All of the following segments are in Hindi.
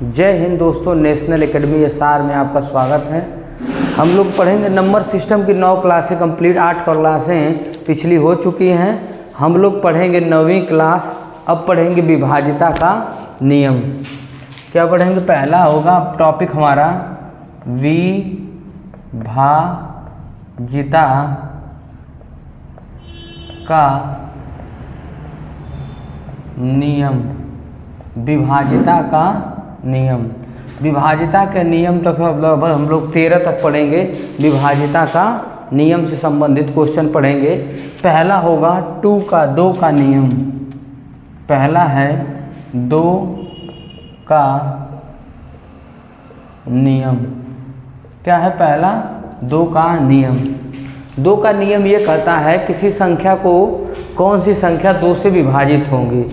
जय हिंद दोस्तों, नेशनल एकेडमी एसआर में आपका स्वागत है। हम लोग पढ़ेंगे नंबर सिस्टम की 9 क्लासें कंप्लीट, 8 क्लासें पिछली हो चुकी हैं। हम लोग पढ़ेंगे 9वीं क्लास। अब पढ़ेंगे विभाजिता का नियम। क्या पढ़ेंगे? पहला होगा टॉपिक हमारा विभाजिता का नियम। विभाजिता का नियम, विभाजिता के नियम तक लगभग हम लोग 13 तक पढ़ेंगे। विभाजिता का नियम से संबंधित क्वेश्चन पढ़ेंगे। पहला होगा 2 का नियम। पहला है 2 का नियम। क्या है पहला? 2 का नियम। 2 का नियम ये कहता है किसी संख्या को कौन सी संख्या 2 से विभाजित होंगी।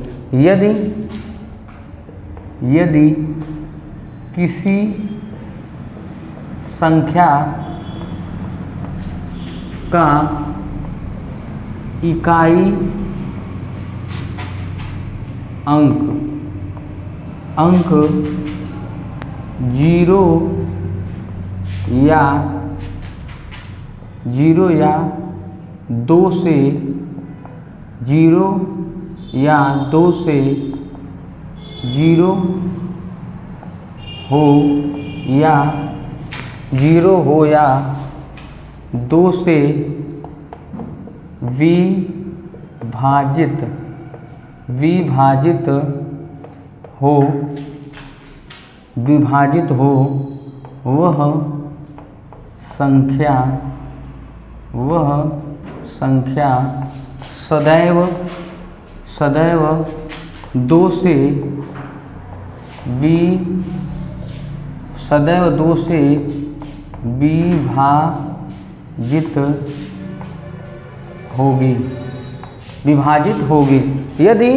यदि किसी संख्या का इकाई अंक 0 या 2 से 0 या 2 से 0 हो या 0 हो या 2 से विभाजित हो वह संख्या सदैव 2 से विभाजित होगी। यदि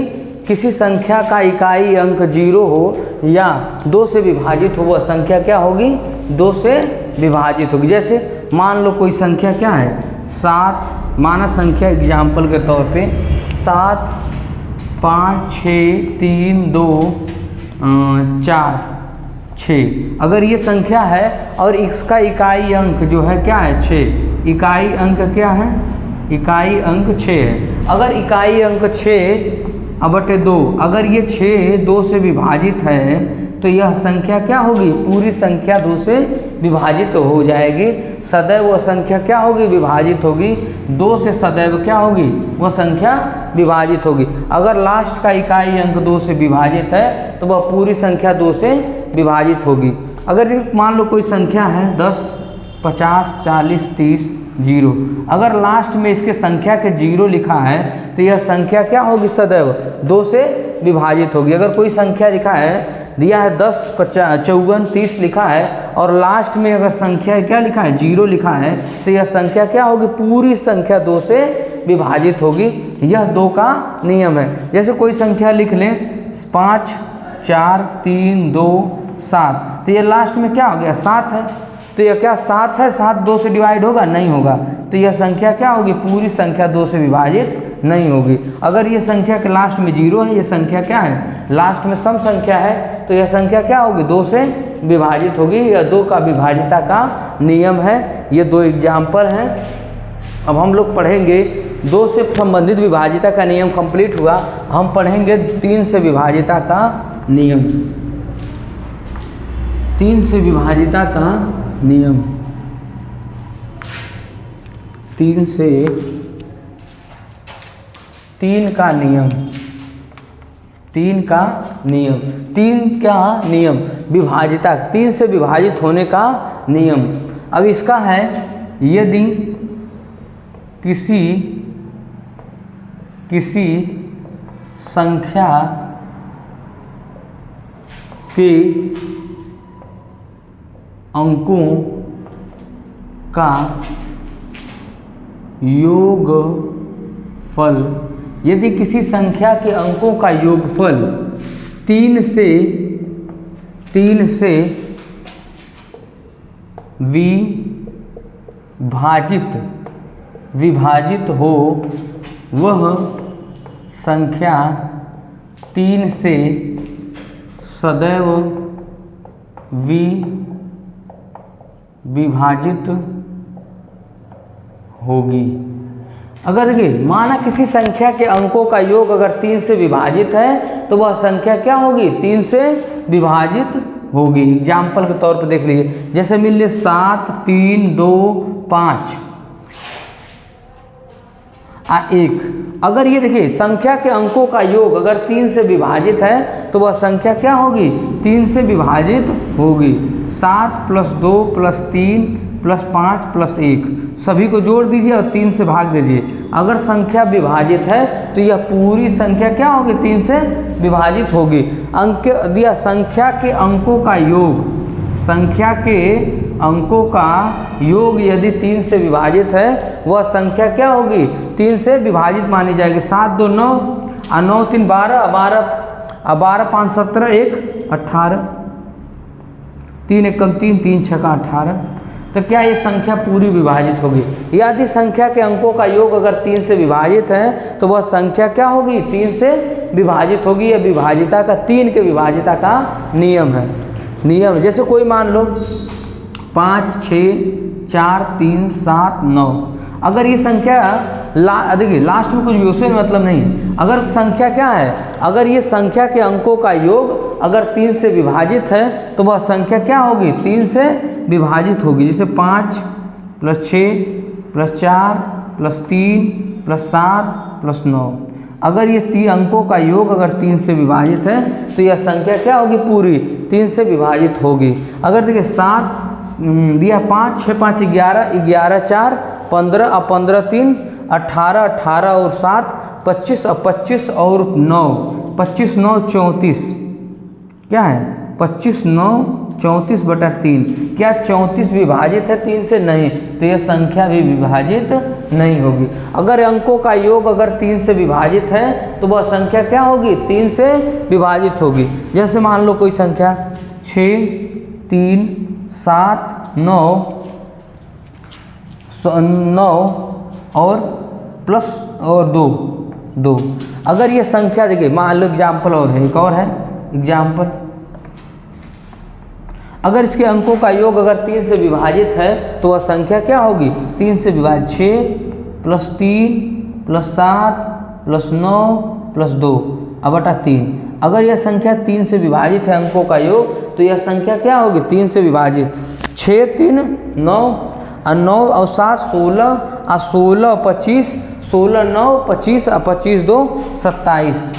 किसी संख्या का इकाई अंक 0 हो या 2 से विभाजित हो, वह संख्या क्या होगी? 2 से विभाजित होगी। जैसे मान लो कोई संख्या क्या है? 7। माना संख्या एग्जाम्पल के तौर पे 7, 5, 6, 3, 2, 4, 6। अगर ये संख्या है और इसका इकाई अंक जो है क्या है? 6। इकाई अंक क्या है? इकाई अंक 6 है। अगर इकाई अंक 6/2, अगर ये 6 2 से विभाजित है तो यह संख्या क्या होगी? पूरी संख्या 2 से विभाजित हो जाएगी। सदैव वह संख्या क्या होगी? विभाजित होगी। 2 से सदैव क्या होगी? वह संख्या विभाजित होगी। अगर लास्ट का इकाई अंक 2 से विभाजित है तो वह पूरी संख्या 2 से विभाजित होगी। अगर मान लो कोई संख्या है 10, 50, 40, 30, 0। अगर लास्ट में इसके संख्या के 0 लिखा है तो यह संख्या क्या होगी? सदैव 2 से विभाजित होगी। अगर कोई संख्या लिखा है, दिया है 10, 50, 54, 30 लिखा है और लास्ट में अगर संख्या क्या लिखा है? 0 लिखा है तो यह संख्या क्या होगी? पूरी संख्या 2 से विभाजित होगी। यह 2 का नियम है। जैसे कोई संख्या लिख लें 5, 4, 3, 2, 7, तो यह लास्ट में क्या हो गया? 7 है। तो यह क्या 7 है? 7 2 से डिवाइड होगा? नहीं होगा। तो यह संख्या क्या होगी? पूरी संख्या 2 से विभाजित नहीं होगी। अगर ये संख्या के लास्ट में 0 है, ये संख्या क्या है? लास्ट में सम संख्या है, तो यह संख्या क्या होगी? 2 से विभाजित होगी। यह 2 का विभाजिता का नियम है। ये 2 एग्जाम्पल हैं। अब हम लोग पढ़ेंगे 2 से संबंधित विभाजिता का नियम कंप्लीट हुआ। हम पढ़ेंगे 3 से विभाजिता का नियम। 3 से विभाजिता का नियम। 3 का नियम। 3 का नियम विभाजिता, 3 से विभाजित होने का नियम। अब इसका है यदि किसी संख्या के अंकों का योगफल, यदि किसी संख्या के अंकों का योगफल 3 से विभाजित हो, वह संख्या 3 से सदैव विभाजित होगी। अगर देखिए माना किसी संख्या के अंकों का योग अगर 3 से विभाजित है तो वह संख्या क्या होगी? 3 से विभाजित होगी। एग्जाम्पल के तौर पर देख लीजिए, जैसे मिल लीजिए 7, 3, 2, 5 1। अगर ये देखिए संख्या के अंकों का योग अगर 3 से विभाजित है तो वह संख्या क्या होगी? 3 से विभाजित होगी। 7 + 2 + 3 + 5 + 1 सभी को जोड़ दीजिए और 3 से भाग दीजिए। अगर संख्या विभाजित है तो यह पूरी संख्या क्या होगी? 3 से विभाजित होगी। अंक दिया संख्या के अंकों का योग, संख्या के अंकों का योग यदि 3 से विभाजित है वह संख्या क्या होगी? 3 से विभाजित मानी जाएगी। 7 2 9 और 9 3 12 12 5 17 1 18 3 1 3 3 6 18। तो क्या ये संख्या पूरी विभाजित होगी? यदि संख्या के अंकों का योग अगर 3 से विभाजित है तो वह संख्या क्या होगी? 3 से विभाजित होगी। यह विभाजिता का 3 के विभाजिता का नियम है। नियम जैसे कोई मान लो 5 6 4 3 7 9। अगर ये संख्या देखिए लास्ट में कुछ भी उसमें मतलब नहीं। अगर संख्या क्या है? अगर ये संख्या के अंकों का योग अगर 3 से विभाजित है तो वह संख्या क्या होगी? 3 से विभाजित होगी। जैसे 5 + 6 + 4 + 3 + 7 + 9। अगर ये 3 अंकों का योग अगर 3 से विभाजित है तो यह संख्या क्या होगी? पूरी 3 से विभाजित होगी। अगर देखिए 7 दिया 5 6 5 11 11 4 15 और 15 3 18 18 और 7 25 और 25 और 9 25 9 34 क्या है? 25 9 34/3। क्या 34 विभाजित है 3 से? नहीं, तो यह संख्या भी विभाजित नहीं होगी। अगर अंकों का योग अगर 3 से विभाजित है तो वह संख्या क्या होगी? 3 से विभाजित होगी। जैसे मान लो कोई संख्या 6 3 7 9 और प्लस और 2। अगर ये संख्या देखिए मान लो एग्जाम्पल और है, एक और है एग्जाम्पल। अगर इसके अंकों का योग अगर 3 से विभाजित है तो वह संख्या क्या होगी? 3 से विभाजित 6 + 3 + 7 + 9 + 2 बटा 3। अगर यह संख्या 3 से विभाजित है अंकों का योग तो यह संख्या क्या होगी? 3 से विभाजित 6 3 9 और 9 और 7 16 और 16 25 16 9 25 और 25 2 27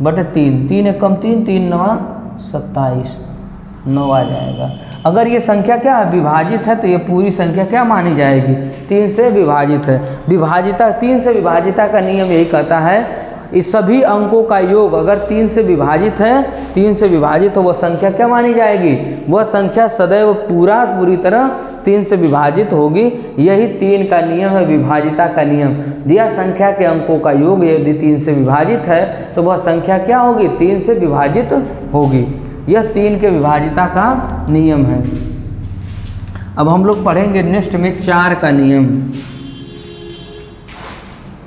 बटे 3 3 1 3 3 9 27 9 आ जाएगा। अगर ये संख्या क्या है? विभाजित है तो ये पूरी संख्या क्या मानी जाएगी? 3 से विभाजित है। विभाजिता 3 से विभाजिता का नियम यही कहता है इस सभी अंकों का योग अगर 3 से विभाजित है 3 से विभाजित हो वह संख्या क्या मानी जाएगी? वह संख्या सदैव पूरी तरह 3 से विभाजित होगी। यही 3 का नियम है, विभाजिता का नियम। दिया संख्या के अंकों का योग यदि 3 से विभाजित है तो वह संख्या क्या होगी? 3 से विभाजित होगी। यह 3 के विभाजिता का नियम है। अब हम लोग पढ़ेंगे नेक्स्ट में 4 का नियम।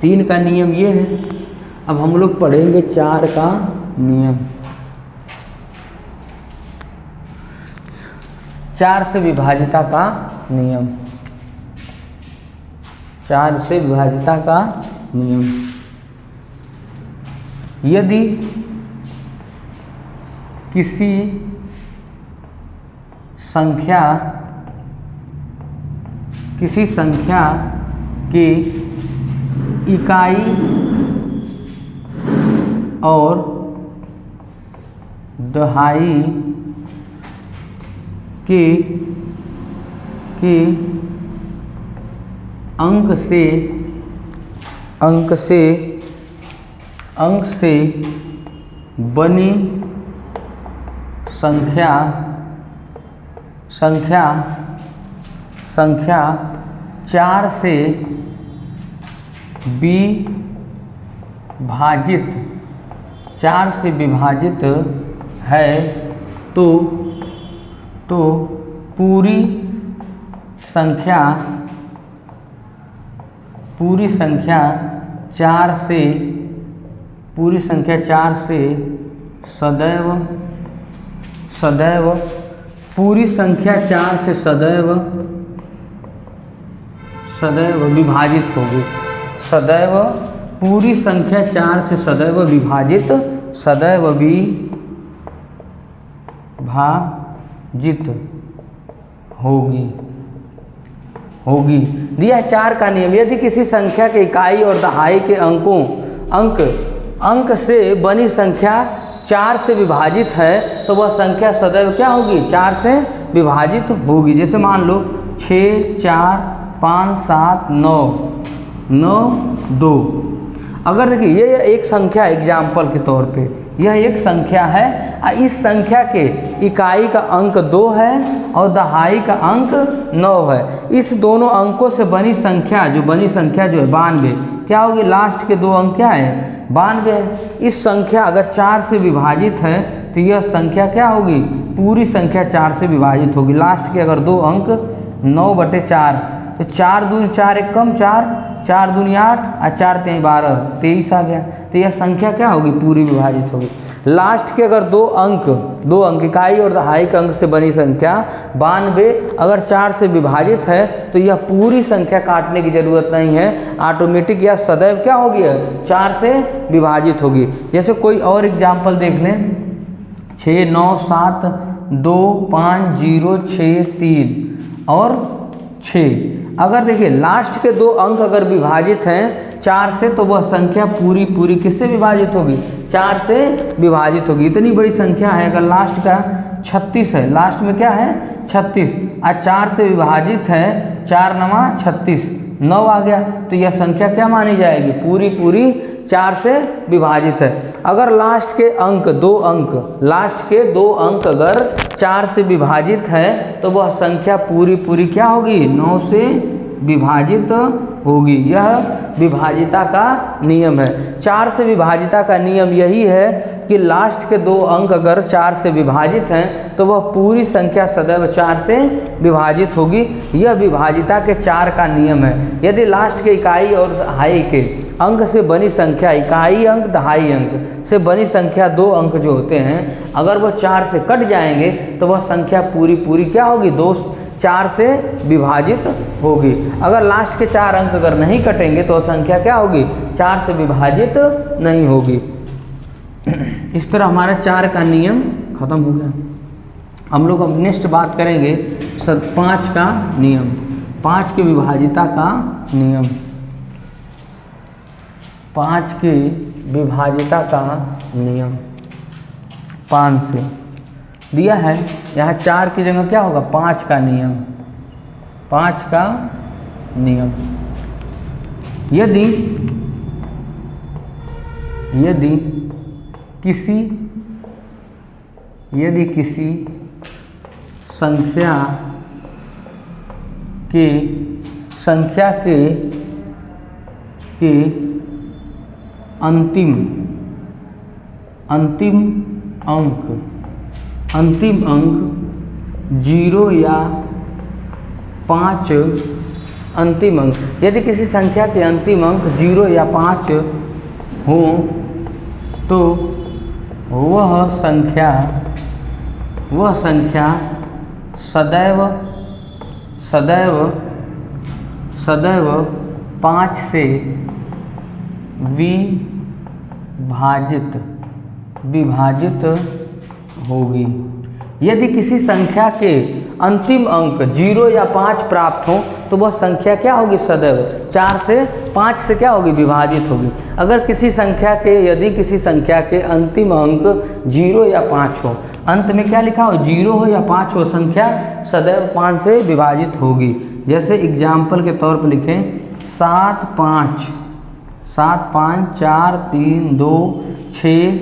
3 का नियम ये है, अब हम लोग पढ़ेंगे 4 का नियम। 4 से विभाजिता का नियम। 4 से विभाजिता का नियम। यदि किसी संख्या की इकाई और दहाई के अंक से बनी संख्या 4 से विभाजित है तो पूरी संख्या 4 से सदैव पूरी संख्या 4 से सदैव विभाजित होगी। सदैव पूरी संख्या 4 से सदैव विभाजित होगी। दिया 4 का नियम, यदि किसी संख्या के इकाई और दहाई के अंक से बनी संख्या 4 से विभाजित है तो वह संख्या सदैव क्या होगी? 4 से विभाजित होगी। जैसे मान लो 6, 4, 5, 7, 9, 2। अगर देखिए ये एक संख्या एग्जाम्पल के तौर पे यह एक संख्या है, इस संख्या के इकाई का अंक 2 है और दहाई का अंक 9 है। इस दोनों अंकों से बनी संख्या जो है 92, क्या होगी? लास्ट के 2 अंक क्या है? 92 है। इस संख्या अगर 4 से विभाजित है तो यह संख्या क्या होगी? पूरी संख्या 4 से विभाजित होगी। लास्ट के अगर 2 अंक 9/4 तो 4 दूनी 4 एक कम 4 दूनी 8 और 4 3 12 23 आ गया। तो यह संख्या क्या होगी? पूरी विभाजित होगी। लास्ट के अगर 2 अंक इकाई और दहाई के अंक से बनी संख्या 92 अगर 4 से विभाजित है तो यह पूरी संख्या काटने की जरूरत नहीं है, ऑटोमेटिक यह सदैव क्या होगी? 4 से विभाजित होगी। जैसे कोई और एग्जाम्पल देख लें, 6, 9, 7, 2, 5, 0, 6, 3 और 6। अगर देखिए लास्ट के 2 अंक अगर विभाजित हैं 4 से तो वह संख्या पूरी किससे विभाजित होगी? 4 से विभाजित होगी। इतनी बड़ी संख्या है, अगर लास्ट का 36 है, लास्ट में क्या है? 36 और 4 से विभाजित है 4 9 36 9 आ गया। तो यह संख्या क्या मानी जाएगी? पूरी 4 से विभाजित है। अगर लास्ट के 2 अंक अगर 4 से विभाजित है तो वह संख्या पूरी क्या होगी? 9 से विभाजित होगी। यह विभाजिता का नियम है। 4 से विभाजिता का नियम यही है कि लास्ट के 2 अंक अगर 4 से विभाजित हैं तो वह पूरी संख्या सदैव 4 से विभाजित होगी। यह विभाजिता के 4 का नियम है। यदि लास्ट के इकाई और दहाई के अंक से बनी संख्या, इकाई अंक दहाई अंक से बनी संख्या 2 अंक जो होते हैं अगर वह 4 से कट जाएंगे तो वह संख्या पूरी क्या होगी दोस्त? 4 से विभाजित होगी। अगर लास्ट के 4 अंक अगर नहीं कटेंगे तो संख्या क्या होगी? 4 से विभाजित नहीं होगी। इस तरह हमारा 4 का नियम खत्म हो गया। हम लोग अब नेक्स्ट बात करेंगे 5 का नियम, 5 के विभाजिता का नियम। 5 के विभाजिता का नियम 5 से दिया है। यहाँ 4 की जगह क्या होगा? 5 का नियम। 5 का नियम, यदि किसी संख्या के अंतिम अंक 0 या 5 अंतिम अंक, यदि किसी संख्या के अंतिम अंक 0 या 5 हों तो वह संख्या सदैव 5 से विभाजित होगी। यदि किसी संख्या के अंतिम अंक 0 या 5 प्राप्त हो तो वह संख्या क्या होगी? सदैव 4 से 5 से क्या होगी? विभाजित होगी। अगर यदि किसी संख्या के अंतिम अंक 0 या 5 हो, अंत में क्या लिखा हो? 0 हो या 5 हो, संख्या सदैव 5 से विभाजित होगी। जैसे एग्जाम्पल के तौर पर लिखें 7, 5, 4, 3, 2, 6,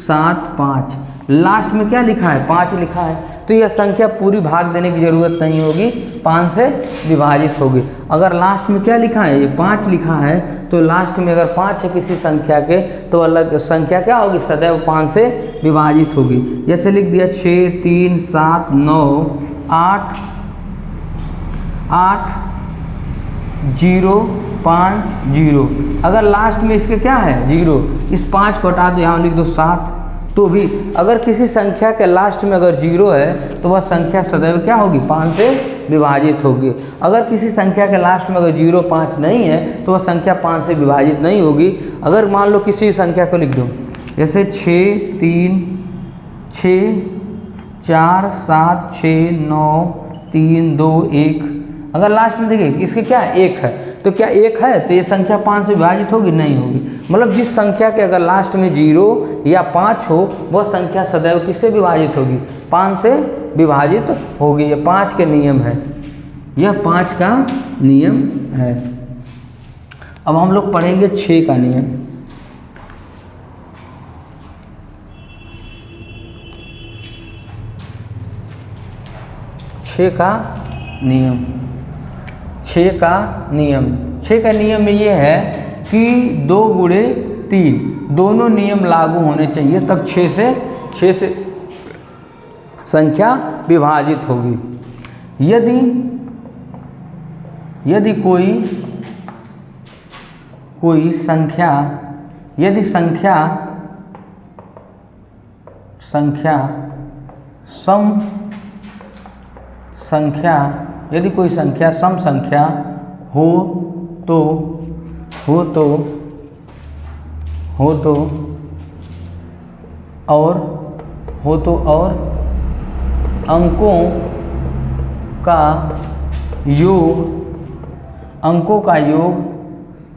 7, 5। लास्ट में क्या लिखा है? 5 लिखा है। तो यह संख्या पूरी भाग देने की जरूरत नहीं होगी, 5 से विभाजित होगी। अगर लास्ट में क्या लिखा है? ये 5 लिखा है तो लास्ट में अगर 5 है किसी संख्या के तो अलग संख्या क्या होगी? सदैव 5 से विभाजित होगी। जैसे लिख दिया 6, 3, 7, 9, 8, 0, 5, 0। अगर लास्ट में इसके क्या है? 0, इस 5 को हटा दो, यहाँ लिख दो 7, तो भी अगर किसी संख्या के लास्ट में अगर 0 है तो वह संख्या सदैव क्या होगी, 5 से विभाजित होगी। अगर किसी संख्या के लास्ट में अगर 0, 5 नहीं है तो वह संख्या 5 से विभाजित नहीं होगी। अगर मान लो किसी संख्या को लिख दो, जैसे 6, 3, 6, 4, 7, 6, 9, 3, 2, 1, अगर लास्ट में देखिए इसके क्या 1 है, तो क्या 1 है तो ये संख्या 5 से विभाजित होगी, नहीं होगी। मतलब जिस संख्या के अगर लास्ट में 0 या 5 हो वह संख्या सदैव किससे विभाजित होगी, 5 से विभाजित होगी। ये 5 के नियम है, यह 5 का नियम है। अब हम लोग पढ़ेंगे 6 का नियम। 6 का नियम, 6 का नियम, 6 का नियम में ये है कि 2 गुणे 3 दोनों नियम लागू होने चाहिए, तब 6 से संख्या विभाजित होगी। यदि कोई संख्या, यदि संख्या सम संख्या, यदि कोई संख्या सम संख्या हो तो और अंकों का योग 3 से विभाजित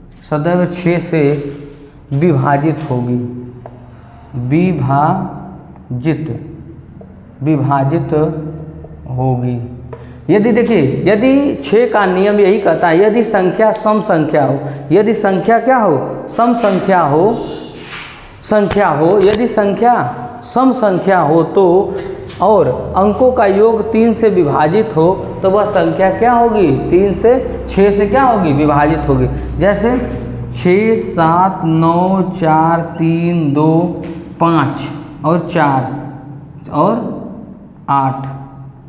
हो तो वह संख्या सदैव 6 से विभाजित होगी, विभाजित होगी। यदि देखिए, यदि 6 का नियम यही कहता है, यदि संख्या सम संख्या हो, यदि संख्या क्या हो, सम संख्या हो, यदि संख्या सम संख्या हो तो और अंकों का योग 3 से विभाजित हो तो वह संख्या क्या होगी, 3 से 6 से क्या होगी, विभाजित होगी। जैसे 6, 7, 9, 4, 3, 2, 5 और 4 और 8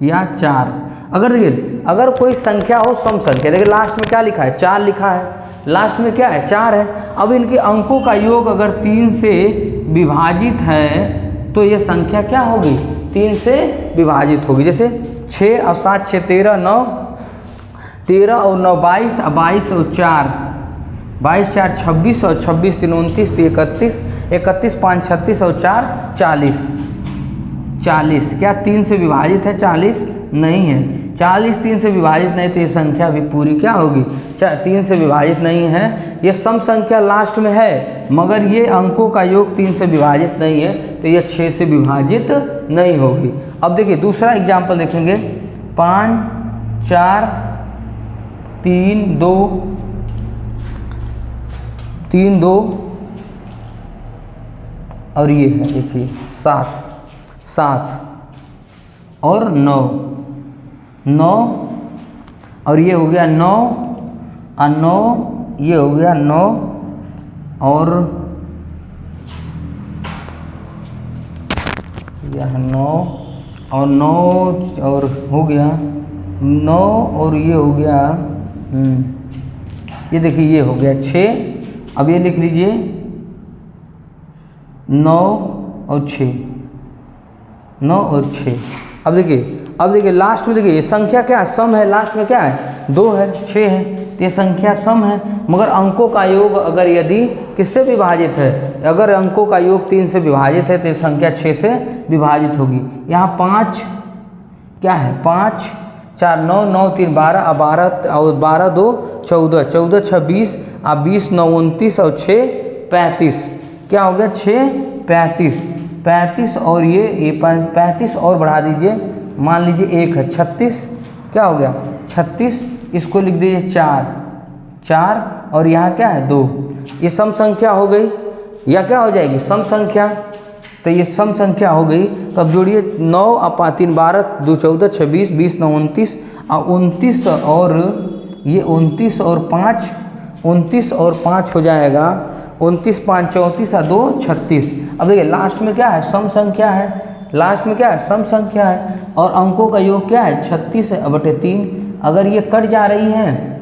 या 4। अगर देखिए, अगर कोई संख्या हो सम संख्या, देखिए लास्ट में क्या लिखा है, 4 लिखा है, लास्ट में क्या है, 4 है। अब इनके अंकों का योग अगर 3 से विभाजित है तो ये संख्या क्या होगी, 3 से विभाजित होगी। जैसे 6 और 7, 6, 13, 9, 13 और 9, 22, 22 और 4, 22, 4, 26 और 26, 3, 29, 31, 31, 5, 36 और 4, 40, 40 क्या 3 से विभाजित है, 40 नहीं है। 40 3 से विभाजित नहीं तो ये संख्या भी पूरी क्या होगी, 3 से विभाजित नहीं है। ये सम संख्या लास्ट में है मगर ये अंकों का योग 3 से विभाजित नहीं है तो ये 6 से विभाजित नहीं होगी। अब देखिए दूसरा एग्जाम्पल देखेंगे, 5, 4, 3, 2, 3, 2 और ये है देखिए 7 और 9 और ये हो गया 9 और 9, ये हो गया 9 और यह 9 और 9 और हो गया 9 और ये हो गया ये देखिए ये हो गया 6। अब ये लिख लीजिए 9 और 6, 9 और 6। अब देखिए लास्ट में देखिए ये संख्या क्या है, सम है, लास्ट में क्या है 2 है, 6 है, तो ये संख्या सम है मगर अंकों का योग अगर यदि किससे विभाजित है, अगर अंकों का योग 3 से विभाजित है तो ये संख्या 6 से विभाजित होगी। यहाँ 5 क्या है, 5, 4, 9, 9, 3, 12 और 12 और 12, 2, 14, 14, 26 और 20, 9, 29 और 6, 35 क्या हो गया 6, 35 और ये 35 और बढ़ा दीजिए, मान लीजिए 1 है, 36 क्या हो गया 36, इसको लिख दीजिए 4 और यहाँ क्या है 2। ये सम संख्या हो गई या क्या हो जाएगी सम संख्या, तो ये सम संख्या हो गई। तो अब जोड़िए 9 और 5, 3, 12, 2, 14, 26, 20, 9, 29 और 29 और ये 29 और 5 29 और 5 हो जाएगा 29 5 34 और 2 36। अब देखिए लास्ट में क्या है, सम संख्या है, लास्ट में क्या है, सम संख्या है, और अंकों का योग क्या है 36/3। अगर ये कट जा रही हैं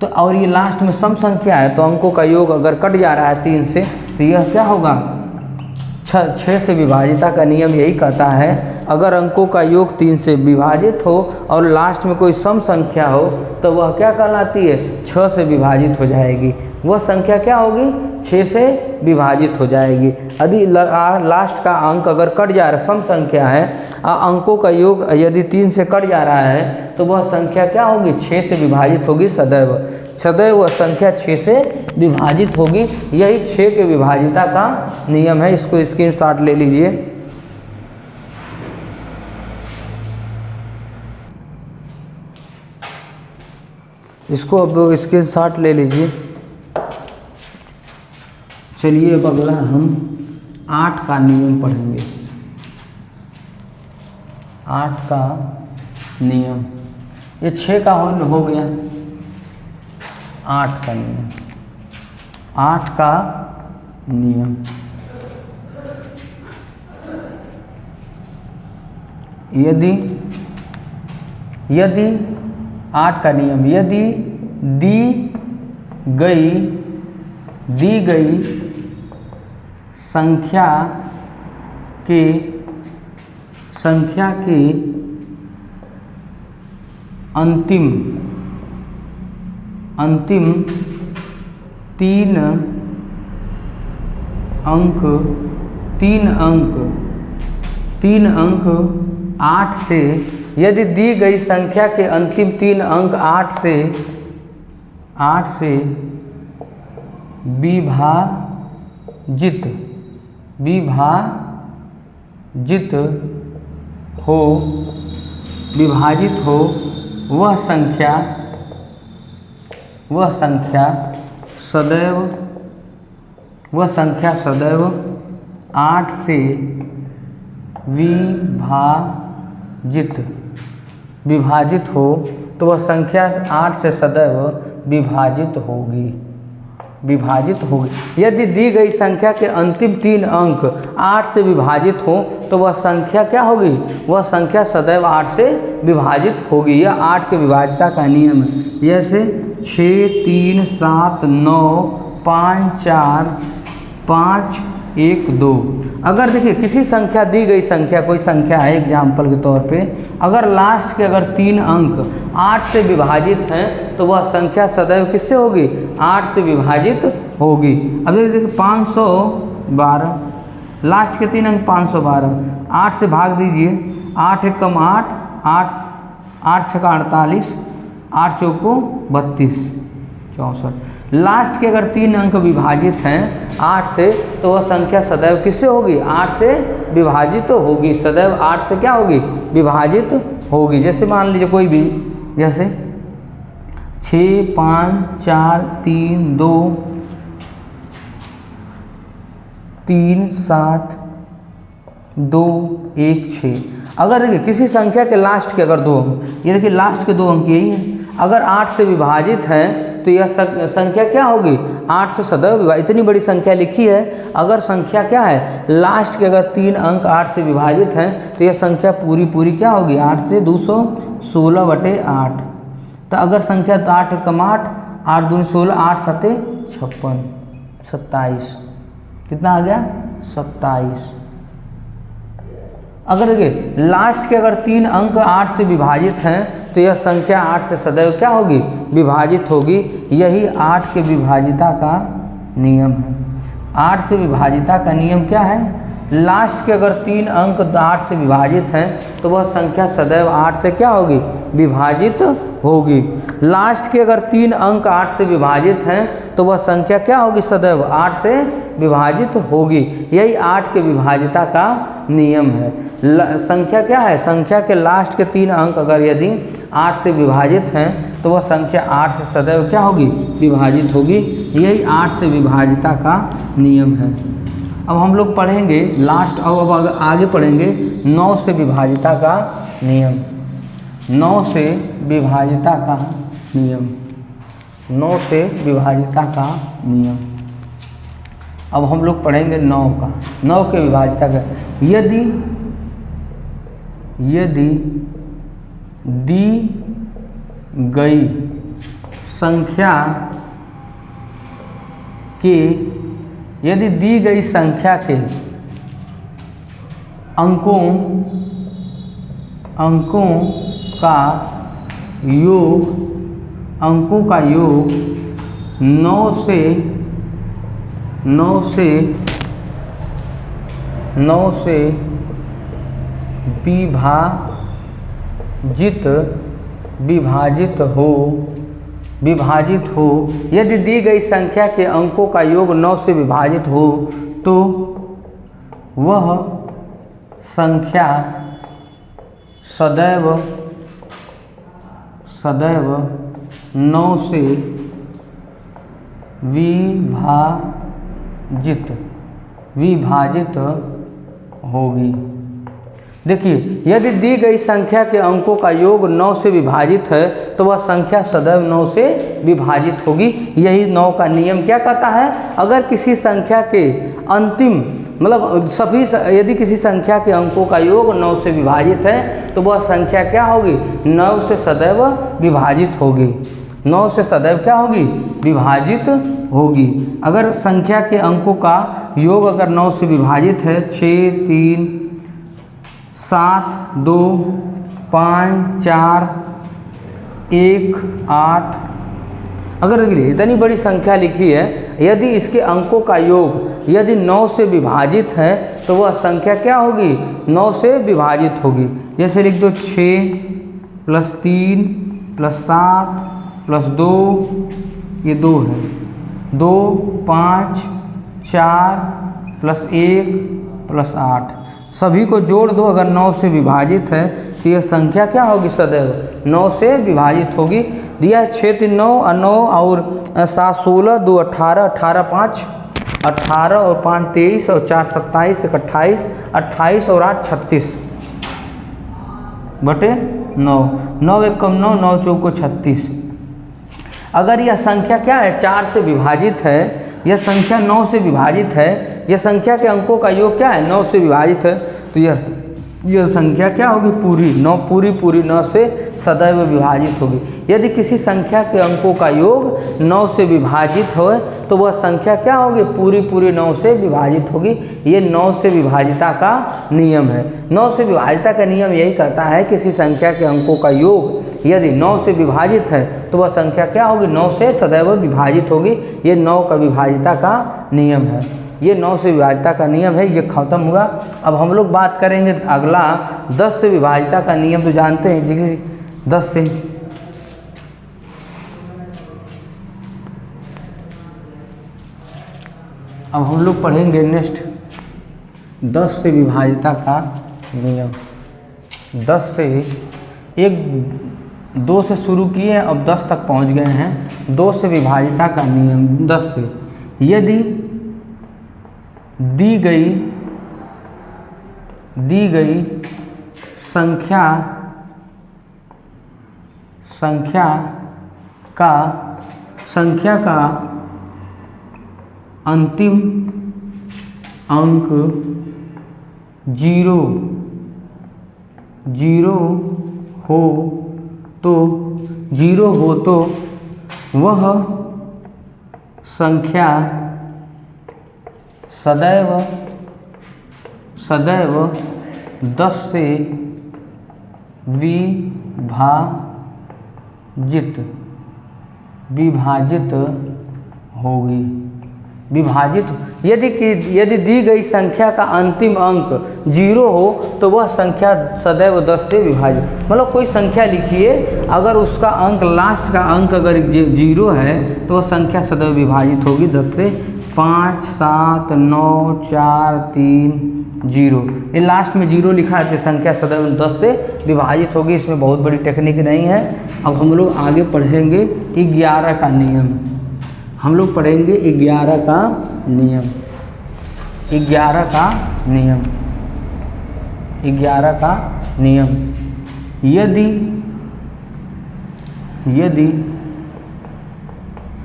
तो, और ये लास्ट में सम संख्या है, तो अंकों का योग अगर कट जा रहा है 3 से, तो यह क्या होगा 6 से विभाजिता का नियम यही कहता है, अगर अंकों का योग 3 से विभाजित हो और लास्ट में कोई सम संख्या हो तो वह क्या कहलाती है, 6 से विभाजित हो जाएगी। वह संख्या क्या होगी, 6 से विभाजित हो जाएगी। यदि लास्ट का अंक अगर कट जा रहा है, सम संख्या है, अंकों का योग यदि 3 से कट जा रहा है तो वह संख्या क्या होगी, 6 से विभाजित होगी सदैव। सदैव वह संख्या 6 से विभाजित होगी। यही 6 के विभाजिता का नियम है। इसको स्क्रीनशॉट ले लीजिए। इसको अब स्क्रीनशॉट ले लीजिए। चलिए अब अगला हम 8 का नियम पढ़ेंगे। 8 का नियम, ये 6 का हो गया, 8 का नियम। 8 का नियम, यदि 8 का नियम, यदि दी गई संख्या के अंतिम 3 अंक 8 से, यदि दी गई संख्या के अंतिम 3 अंक 8 से विभाजित हो, वह संख्या सदैव 8 से विभाजित हो, तो वह संख्या 8 से सदैव विभाजित होगी। यदि दी गई संख्या के अंतिम 3 अंक 8 से विभाजित हो तो वह संख्या क्या होगी, वह संख्या सदैव 8 से विभाजित होगी। यह 8 के विभाजिता का नियम है। जैसे 6 3 7 9 5 4 5 1 2। अगर देखिए किसी संख्या, दी गई संख्या कोई संख्या है एग्जाम्पल के तौर पे, अगर लास्ट के अगर 3 अंक 8 से विभाजित हैं तो वह संख्या सदैव किससे होगी, 8 से विभाजित होगी। अब देखिए 512, लास्ट के 3 अंक 512, 8 से भाग दीजिए, 8 एकम 8, 8 छक्का 48, 8 चौको 32 64। लास्ट के अगर 3 अंक विभाजित हैं 8 से तो वह संख्या सदैव किससे होगी, 8 से विभाजित होगी। सदैव 8 से क्या होगी, विभाजित होगी। जैसे मान लीजिए कोई भी, जैसे 6 5 4 3 2 3 7 2 1 6। अगर देखिए किसी संख्या के लास्ट के अगर 2 अंक, ये देखिए लास्ट के 2 अंक यही हैं, अगर 8 से विभाजित हैं तो यह संख्या क्या होगी, 8 से सदैव विभाजित। इतनी बड़ी संख्या लिखी है, अगर संख्या क्या है, लास्ट के अगर 3 अंक 8 से विभाजित हैं तो यह संख्या पूरी क्या होगी, 8 से 216/8। तो अगर संख्या 8 एकम 8, 8 दूनी 16, 8 सते 56, 27। कितना आ गया, 27। अगर देखिए लास्ट के अगर 3 अंक 8 से विभाजित हैं तो यह संख्या 8 से सदैव क्या होगी, विभाजित होगी। यही 8 के विभाजिता का नियम है। 8 से विभाजिता का नियम क्या है, लास्ट के अगर 3 अंक 8 से विभाजित हैं तो वह संख्या सदैव 8 से क्या होगी, विभाजित होगी। लास्ट के अगर 3 अंक 8 से विभाजित हैं तो वह संख्या क्या होगी, सदैव 8 से विभाजित होगी। यही 8 के विभाजिता का नियम है। संख्या क्या है, संख्या के लास्ट के 3 अंक अगर यदि 8 से विभाजित हैं तो वह संख्या 8 से सदैव क्या होगी, विभाजित होगी। यही 8 से विभाजिता का नियम है। अब हम लोग पढ़ेंगे लास्ट, अब आगे पढ़ेंगे 9 से विभाजिता का नियम। 9 से विभाजिता का नियम। 9 से विभाजिता का नियम। अब हम लोग पढ़ेंगे 9 का, 9 के विभाजिता का। यदि दी गई संख्या के अंकों का योग 9 से विभाजित हो, यदि दी गई संख्या के अंकों का योग 9 से विभाजित हो तो वह संख्या सदैव 9 से विभाजित होगी। देखिए, यदि दी गई संख्या के अंकों का योग 9 से विभाजित है तो वह संख्या सदैव 9 से विभाजित होगी। यही 9 का नियम क्या कहता है? अगर किसी संख्या के अंतिम यदि किसी संख्या के अंकों का योग 9 से विभाजित है तो वह संख्या क्या होगी? 9 से सदैव विभाजित होगी। 9 से सदैव क्या होगी? विभाजित होगी। अगर संख्या के अंकों का योग अगर 9 से विभाजित है, 6, 3, 7, 2, 5, 4, 1, 8, अगर इतनी बड़ी संख्या लिखी है, यदि इसके अंकों का योग यदि 9 से विभाजित है तो वह संख्या क्या होगी? 9 से विभाजित होगी। जैसे लिख दो 6 + 3 + 7 + 2, ये 2 है, 2, 5, 4 + 1 + 8, सभी को जोड़ दो। अगर 9 से विभाजित है तो यह संख्या क्या होगी? सदैव 9 से विभाजित होगी। दिया है 6, 3, 9 और 7, 16, 2, 18, 18, 5, 18 और 5, 23 और 4, 27, 1, 28, 28 और 8, 36 बटे 9, 9 × 1 = 9, 9 × 4 = 36। अगर यह संख्या क्या है? 4 से विभाजित है, यह संख्या 9 से विभाजित है, यह संख्या के अंकों का योग क्या है? 9 से विभाजित है, तो यह संख्या क्या होगी? पूरी 9 से सदैव विभाजित होगी। यदि किसी संख्या के अंकों का योग 9 से विभाजित हो तो वह संख्या क्या होगी? पूरी 9 से विभाजित होगी। ये 9 से विभाजिता का नियम है। 9 से विभाजिता का नियम यही कहता है किसी संख्या के अंकों का योग यदि 9 से विभाजित है तो वह संख्या क्या होगी? 9 से सदैव विभाजित होगी। ये 9 का विभाजिता का नियम है। ये 9 से विभाजिता का नियम है। ये खत्म हुआ। अब हम लोग बात करेंगे अगला 10 से विभाजिता का नियम। तो जानते हैं जैसे 10 से अब हम लोग पढ़ेंगे नेक्स्ट 10 से विभाजिता का नियम। 10 से 2 से शुरू किए हैं, अब 10 तक पहुंच गए हैं। 2 से विभाजिता का नियम 10 से यदि दी गई संख्या का अंतिम अंक 0 हो तो वह संख्या सदैव 10 से विभाजित होगी। यदि दी गई संख्या का अंतिम अंक 0 हो तो वह संख्या सदैव 10 से विभाजित, मतलब कोई संख्या लिखिए, अगर उसका अंक लास्ट का अंक अगर 0 है तो वह संख्या सदैव विभाजित होगी 10 से। 5, 7, 9, 4, 3, 0, ये लास्ट में 0 लिखा है तो संख्या सदैव 10 से विभाजित होगी। इसमें बहुत बड़ी टेक्निक नहीं है। अब हम लोग आगे पढ़ेंगे 11 का नियम। हम लोग पढ़ेंगे 11 का नियम। 11 का नियम 11 का नियम यदि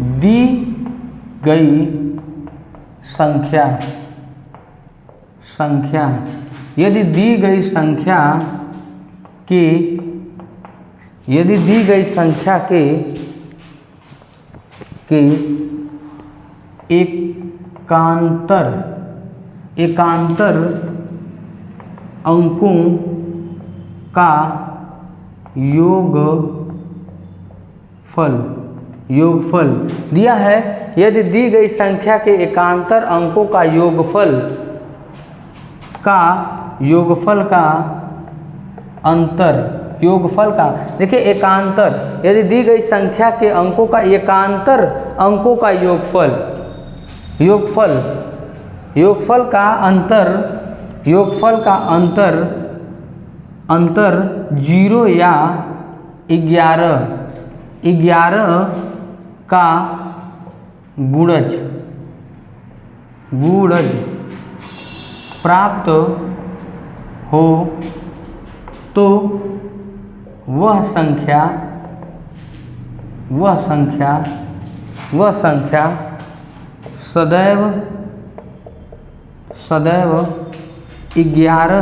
दी गई संख्या यदि दी गई संख्या के एकांतर अंकों का योगफल दिया है। यदि दी गई संख्या के एकांतर अंकों का योगफल का देखिए एकांतर, यदि दी गई संख्या के अंकों का एकांतर अंकों का योगफल का अंतर 0 या 11 का गुणज प्राप्त हो तो वह संख्या 11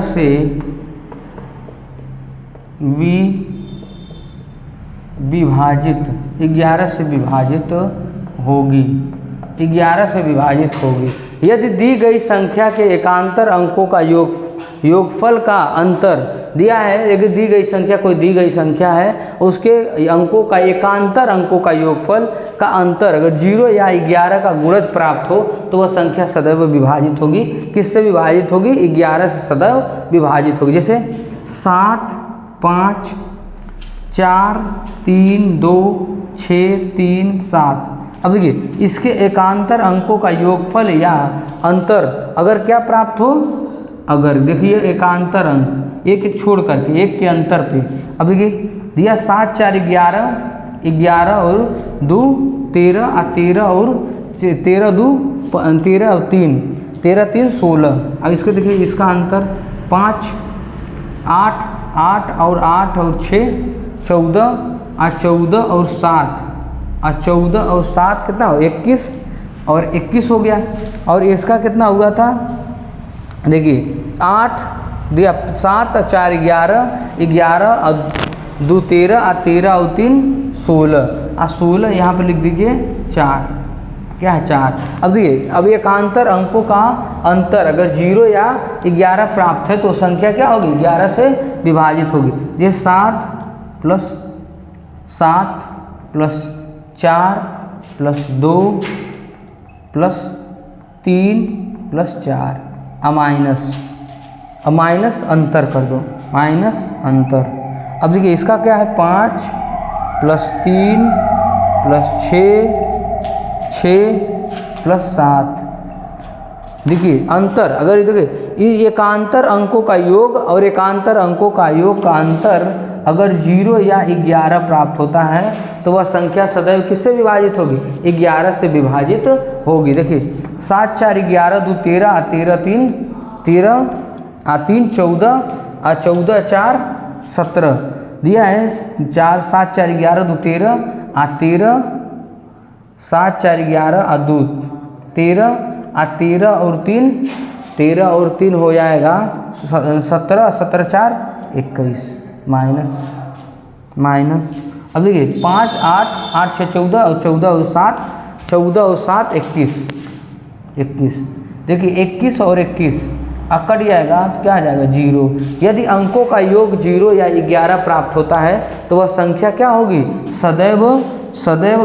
से विभाजित होगी। यदि दी गई संख्या के एकांतर अंकों का योगफल का अंतर दिया है। यदि दी गई संख्या कोई दी गई संख्या है, उसके अंकों का एकांतर अंकों का योगफल का अंतर अगर 0 या 11 का गुणज प्राप्त हो तो वह संख्या सदैव विभाजित होगी। किससे विभाजित होगी? 11 से सदैव विभाजित होगी। जैसे 7, 5, 4, 3, 2, 6, 3, 7। अब देखिए इसके एकांतर अंकों का योगफल या अंतर अगर क्या प्राप्त हो, अगर देखिए एकांतर अंक एक छोड़ करके एक के अंतर पे। अब देखिए दिया 7, 4, 11 और 2 13 और 13 और 13 2 13 और 3 13 3 16। अब इसको देखिए इसका अंतर 5 8 8 और 8 और 6 14 और 14 और 7 और 14 और 7 कितना हो 21 और 21 हो गया। और इसका कितना हुआ था देखिए 8 दिया 7 और 4 11 और 2 13 और 13 और 3 16 और 16 यहाँ पर लिख दीजिए 4। क्या है 4। अब देखिए अब एकांतर अंकों का अंतर अगर 0 या 11 प्राप्त है तो संख्या क्या होगी 11 से विभाजित होगी। ये 7 + 4 + 2 + 3 + 4 माइनस अंतर कर दो, माइनस अंतर। अब देखिए इसका क्या है 5 + 3 + 6 + 7। देखिए अंतर अगर देखिए एकांतर अंकों का योग और एकांतर अंकों का योग का अंतर अगर 0 या 11 प्राप्त होता है तो वह संख्या सदैव किससे विभाजित होगी 11 से विभाजित होगी। देखिए 7 4 11 2 13 और 13 3 13 और 3 14 और 14 4 17 दिया है। 4 7 4 11 2 13 और 13 7 4 11 और 2 13 और 13 और 3 13 और 3 हो जाएगा 17 17 4 21 माइनस। अब देखिए 5 8 8 6 14 और 14 और 7 21। देखिए 21 और 21 कट जाएगा तो क्या आ जाएगा 0। यदि अंकों का योग 0 या 11 प्राप्त होता है तो वह संख्या क्या होगी सदैव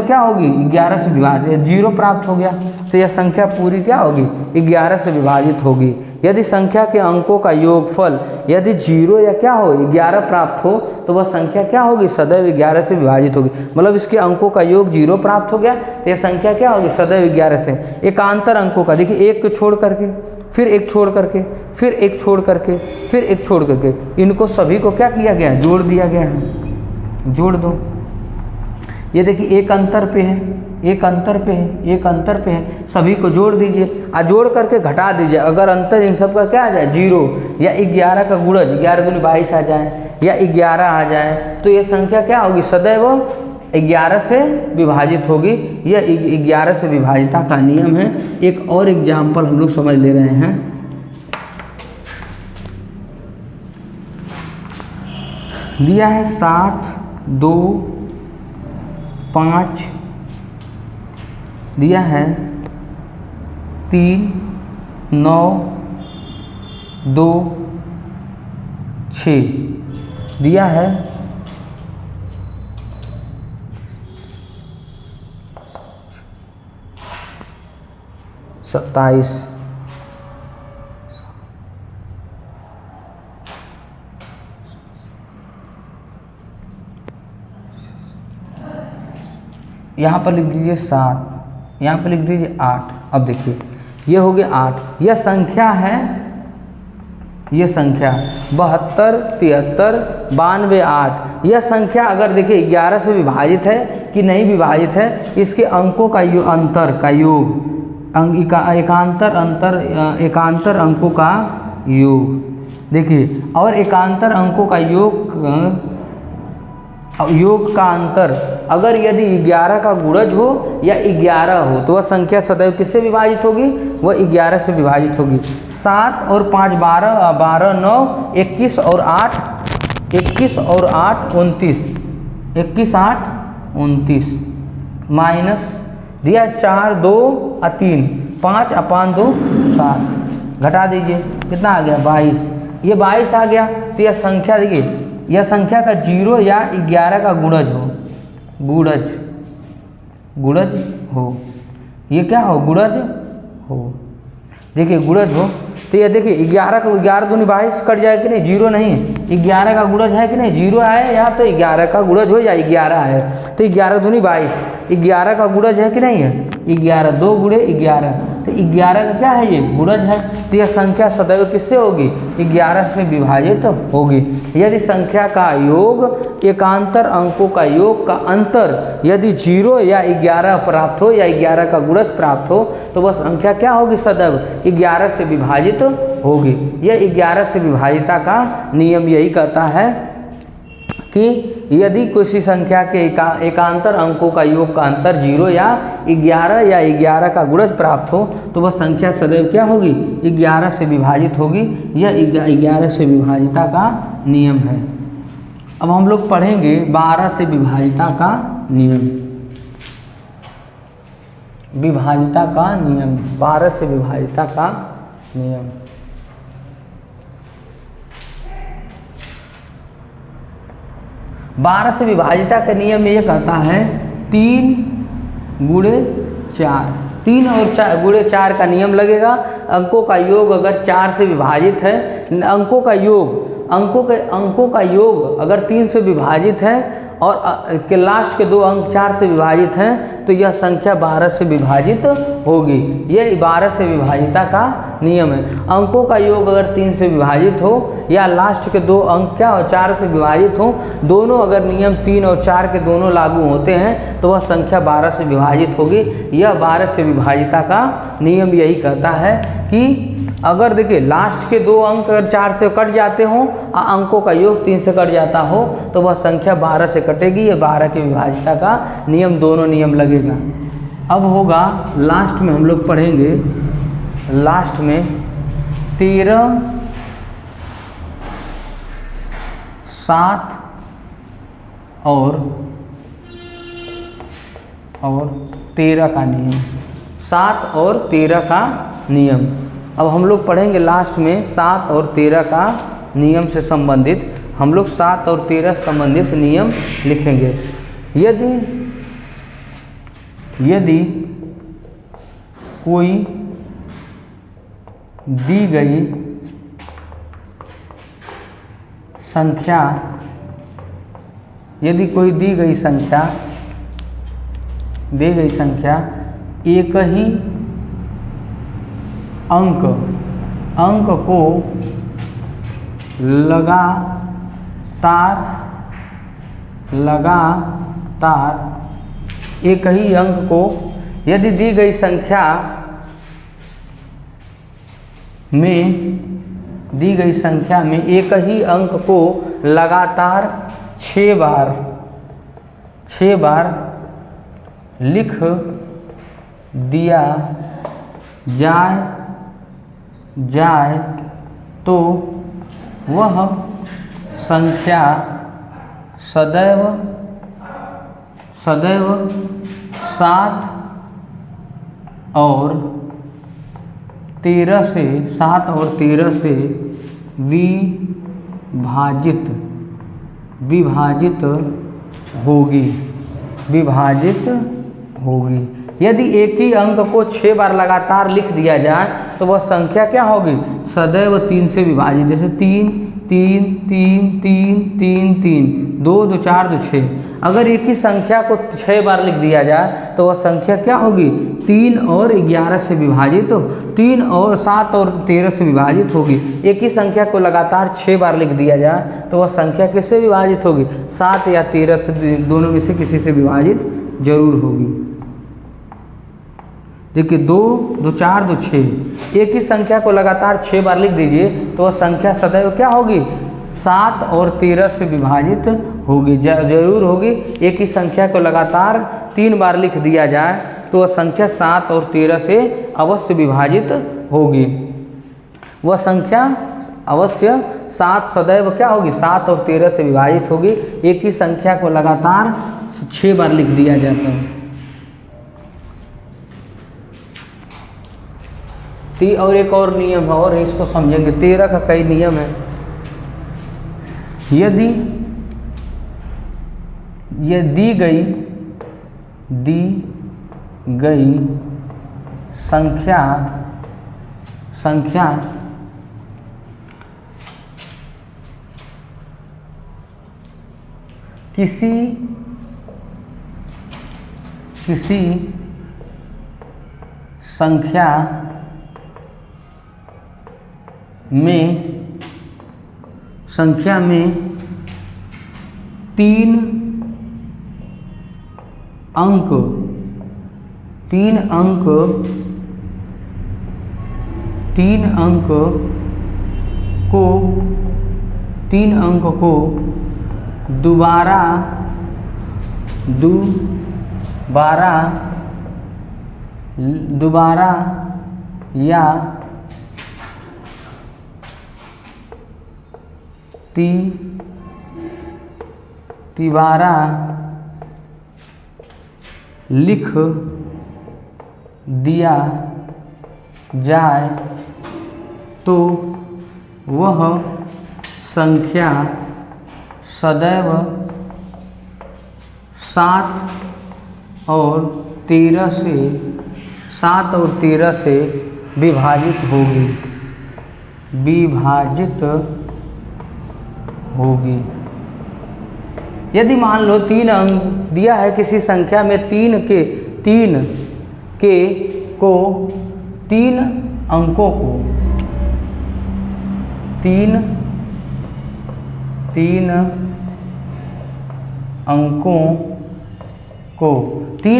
क्या होगी 11 से विभाजित। 0 प्राप्त हो गया तो यह संख्या पूरी क्या होगी 11 से विभाजित होगी। यदि संख्या के अंकों का योगफल यदि 0 या क्या हो 11 प्राप्त हो तो वह संख्या क्या होगी सदैव 11 से विभाजित होगी। मतलब इसके अंकों का योग 0 प्राप्त हो गया तो यह संख्या क्या होगी सदैव 11 से। एकांतर अंकों का देखिए एक को छोड़ करके फिर एक छोड़ करके फिर एक छोड़ करके फिर एक छोड़ करके इनको सभी को क्या किया गया जोड़ दिया गया है। जोड़ दो। ये देखिए एक अंतर पे है एक अंतर पे है सभी को जोड़ दीजिए और जोड़ करके घटा दीजिए। अगर अंतर इन सब का क्या आ जाए 0 या 11 का गुणज 11 दूनी 22 आ जाए या 11 आ जाए तो ये संख्या क्या होगी सदैव 11 से विभाजित होगी। यह 11 से विभाजिता का नियम है। एक और एग्जाम्पल हम लोग समझ ले रहे हैं। दिया है 7, 2, 5, दिया है 3, 9, 2, 6, दिया है 27, यहाँ पर लिख दीजिए 7, यहाँ पर लिख दीजिए 8। अब देखिए ये हो गया 8। यह संख्या है, ये संख्या 72, 73, 92, 8। यह संख्या अगर देखिए 11 से विभाजित है कि नहीं विभाजित है, इसके अंकों का अंतर का योग, एकांतर अंकों का योग देखिए, और एकांतर अंकों का योग का अंतर अगर यदि 11 का गुणज हो या 11 हो तो वह संख्या सदैव किससे विभाजित होगी? वह 11 से विभाजित होगी। 7 और 5 12, 12 9 21 और 8 21 और 8 29, 21 8 29 माइनस दिया 4 2 और 3 5 अपान 2 7, घटा दीजिए कितना आ गया 22। ये 22 आ गया। तो यह संख्या देखिए, यह संख्या का 0 या 11 का गुणज हो, गुणज हो, ये क्या हो गुणज हो। देखिए गुणज हो तो ये देखिए 11 को 11 दूनी 22 कट जाए कि नहीं, 0 नहीं, 11 का गुणज है कि नहीं, 0 है या तो 11 का गुणज हो या 11 है तो 11 दूनी 22, 11 का गुणज है कि नहीं है, 11 2 गुणे 11 तो 11 का क्या है ये गुणज है। तो यह संख्या सदैव किससे होगी? 11 से विभाजित होगी। यदि संख्या का योग एकांतर अंकों का योग का अंतर यदि 0 या 11 प्राप्त हो या 11 का गुणज प्राप्त हो तो वह संख्या क्या होगी? सदैव 11 से विभाजित होगी। यह 11 से विभाजिता का नियम यही कहता है कि यदि किसी संख्या के एकांतर अंकों का योग का अंतर 0 या 11 का गुणज प्राप्त हो तो वह संख्या सदैव क्या होगी? 11 से विभाजित होगी। यह 11 से विभाजिता का नियम है। अब हम लोग पढ़ेंगे 12 से विभाजिता का नियम। विभाजिता का नियम, 12 से विभाजिता का नियम। बारह से विभाजिता का नियम ये कहता है 3 गुणे 4, 3 और 4 गुणे 4 का नियम लगेगा। अंकों का योग अगर 4 से विभाजित है, अंकों का योग अगर 3 से विभाजित है और के लास्ट के 2 अंक 4 से विभाजित हैं तो यह संख्या 12 से विभाजित होगी। यह 12 से विभाजिता का नियम है। अंकों का योग अगर 3 से विभाजित हो या लास्ट के 2 अंक क्या हो 4 से विभाजित हो, दोनों अगर नियम 3 और 4 के दोनों लागू होते हैं तो वह संख्या 12 से विभाजित होगी। यह 12 से विभाजिता का नियम यही कहता है कि अगर देखिए लास्ट के 2 अंक अगर 4 से कट जाते हों और अंकों का योग 3 से कट जाता हो तो वह संख्या 12 से कटेगी। यह 12 की विभाजिता का नियम, दोनों नियम लगेगा। अब होगा लास्ट में हम लोग पढ़ेंगे, लास्ट में 13, 7 और 13 का नियम, 7 और 13 का नियम। अब हम लोग पढ़ेंगे लास्ट में 7 और 13 का नियम से संबंधित, हम लोग 7 और 13 संबंधित नियम लिखेंगे। यदि कोई दी गई संख्या, यदि कोई दी गई संख्या एक ही अंक को लगातार एक ही अंक को, यदि दी गई संख्या में एक ही अंक को लगातार 6 बार 6 बार लिख दिया जाए तो वह संख्या सदैव 7 और 13 से विभाजित होगी। यदि एक ही अंक को 6 बार लगातार लिख दिया जाए तो वह संख्या क्या होगी? सदैव 3 से विभाजित। जैसे 3 3 3 3 3 3 2 2 4 2 6। अगर एक ही संख्या को 6 बार लिख दिया जाए तो वह संख्या क्या होगी? 3 और 11 से विभाजित, 3 और 7 और 13 से विभाजित होगी। एक ही संख्या को लगातार 6 बार लिख दिया जाए तो वह संख्या किससे विभाजित होगी? 7 या 13 से, दोनों में से किसी से विभाजित जरूर होगी। देखिए 2 2 4 2 6। एक ही संख्या को लगातार 6 बार लिख दीजिए तो वह संख्या सदैव क्या होगी? 7 और 13 से विभाजित होगी, जरूर होगी। एक ही संख्या को लगातार 3 बार लिख दिया जाए तो वह संख्या 7 और 13 से अवश्य विभाजित होगी। वह संख्या अवश्य 7 सदैव क्या होगी? 7 और 13 से विभाजित होगी। एक ही संख्या को लगातार 6 बार लिख दिया जाता है। और एक और नियम है और इसको समझेंगे। 13 का कई नियम है। यदि ये दी गई संख्या किसी संख्या में 3 अंक को दोबारा या तिबारा लिख दिया जाए तो वह संख्या सदैव 7 और 13 से विभाजित होगी। यदि मान लो 3 अंक दिया है किसी संख्या में, 3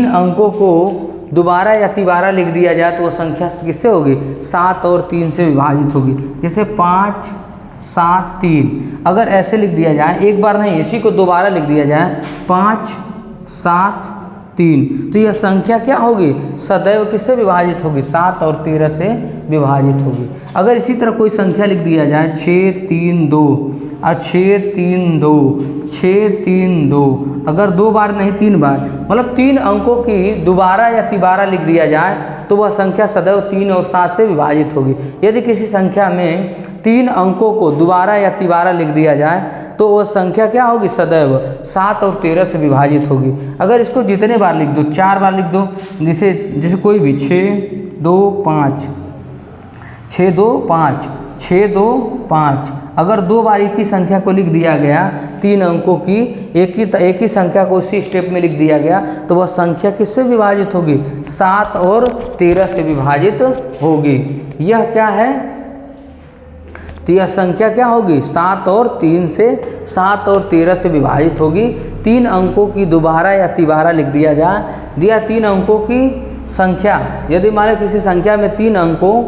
अंकों को दोबारा या तिबारा लिख दिया जाए तो वह संख्या किससे होगी? 7 और 3 से विभाजित होगी। जैसे 5 7 3। अगर ऐसे लिख दिया जाए, एक बार नहीं, इसी को दोबारा लिख दिया जाए 5 7 3, तो यह संख्या क्या होगी? सदैव किससे विभाजित होगी? 7 और 13 से विभाजित होगी। अगर इसी तरह कोई संख्या लिख दिया जाए 6 3 2 और 6 3 2 6 3 2, अगर 2 बार नहीं 3 बार, मतलब 3 अंकों की दोबारा या तिबारा लिख दिया जाए तो वह संख्या सदैव 3 और 7 से विभाजित होगी। यदि किसी संख्या में 3 अंकों को दोबारा या तिबारा लिख दिया जाए तो वह संख्या क्या होगी? सदैव 7 और 13 से विभाजित होगी। अगर इसको जितने बार लिख दो, 4 बार लिख दो, जैसे कोई भी 6 2 5 6 2 5 6 2 5। अगर 2 बार एक ही संख्या को लिख दिया गया, 3 अंकों की एक ही संख्या को उसी स्टेप में लिख दिया गया तो वह संख्या किससे विभाजित होगी? 7 और 13 से विभाजित होगी। यह क्या है? तो यह संख्या क्या होगी? 7 और 13 से विभाजित होगी। 3 अंकों की दोबारा या तिबारा लिख दिया जाए, 3 अंकों की संख्या, यदि मान लो किसी संख्या में 3 अंकों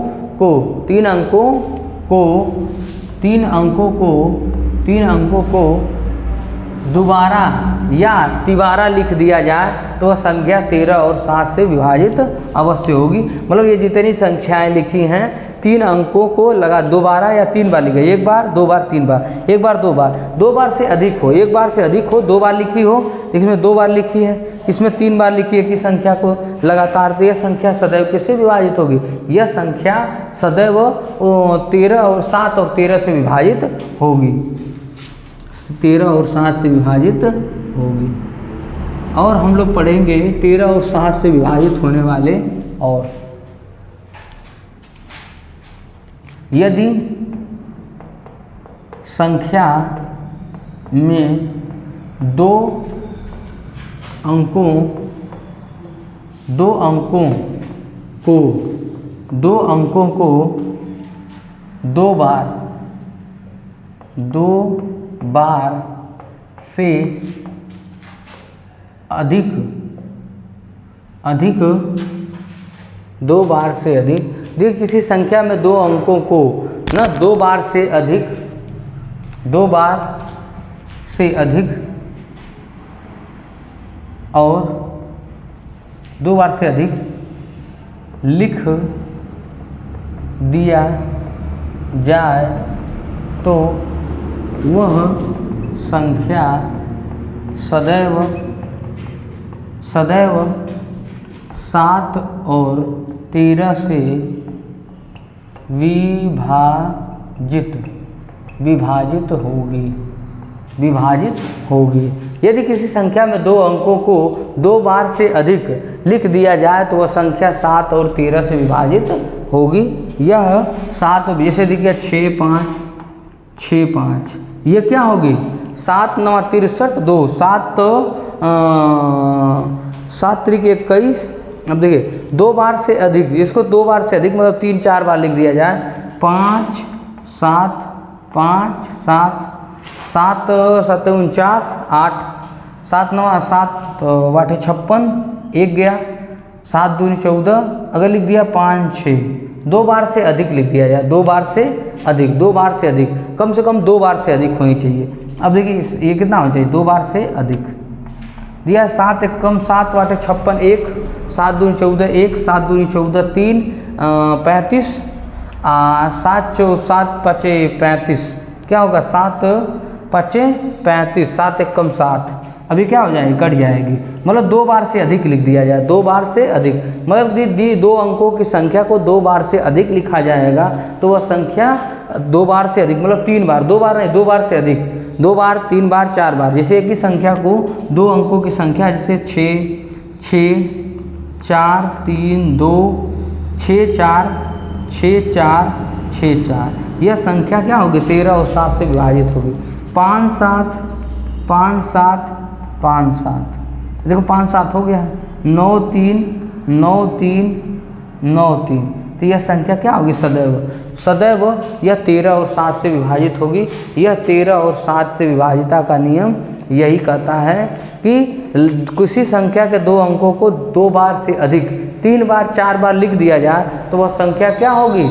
को दोबारा या तिबारा लिख दिया जाए तो वह संख्या 13 और 7 से विभाजित अवश्य होगी। मतलब ये जितनी संख्याएं लिखी हैं 3 अंकों को लगा दोबारा या 3 बार लिखा, 1 बार 2 बार 3 बार, 1 बार 2 बार, 2 बार से अधिक हो, 1 बार से अधिक हो, 2 बार लिखी हो, इसमें 2 बार लिखी है, इसमें 3 बार लिखी है कि संख्या को लगातार, तो यह संख्या सदैव किससे विभाजित होगी? यह संख्या सदैव 13 और 7 और 13 से विभाजित होगी, 13 और 7 से विभाजित होगी। और हम लोग पढ़ेंगे 13 और 7 से विभाजित होने वाले। और यदि संख्या में दो अंकों को दो बार से अधिक 2 बार से अधिक, देखिए किसी संख्या में 2 अंकों को ना 2 बार से अधिक और 2 बार से अधिक लिख दिया जाए तो वह संख्या सदैव 7 और 13 से विभाजित होगी। यदि किसी संख्या में 2 अंकों को 2 बार से अधिक लिख दिया जाए तो वह संख्या 7 और 13 से विभाजित होगी। यह 7, जैसे देखिए 6 5, ये क्या होगी? 7 9 63, 2 7 7 3 21। अब देखिए 2 बार से अधिक, जिसको 2 बार से अधिक मतलब 3 4 बार लिख दिया जाए, 5 7 5 7 7 7 49, 8 7 9 7 8 56, 1 गया, 7 दूनी 14, अगर लिख दिया 5 6, 2 बार से अधिक लिख दिया जाए, 2 बार से अधिक, कम से कम 2 बार से अधिक होनी चाहिए। अब देखिए ये कितना होना चाहिए? 2 बार से अधिक दिया, 7 1 कम 7 8 56, 1 7 दूनी 14, 1 7 दूनी 14 3 35, 7 4 7 5 35, क्या होगा? 7 5 35, 7 1 कम 7, अभी क्या हो जाएगी? कट जाएगी। मतलब 2 बार से अधिक लिख दिया जाए, 2 बार से अधिक, मतलब दी 2 अंकों की संख्या को 2 बार से अधिक लिखा जाएगा तो वह संख्या 2 बार से अधिक, मतलब 3 बार, 2 बार नहीं, 2 बार से अधिक, 2 बार 3 बार 4 बार। जैसे एक ही संख्या को 2 अंकों की संख्या, जैसे 6 4 3 2 6 4 6 4 6 4, यह संख्या क्या होगी? 13 और 7 से विभाजित होगी। 5 7 5 7 5 7, देखो 5 7 हो गया, 9 3 9 3 9 3, तो यह संख्या क्या होगी? सदैव यह 13 और 7 से विभाजित होगी। यह 13 और 7 से विभाजिता का नियम यही कहता है कि किसी संख्या के 2 अंकों को 2 बार से अधिक 3 बार 4 बार लिख दिया जाए तो वह संख्या क्या होगी?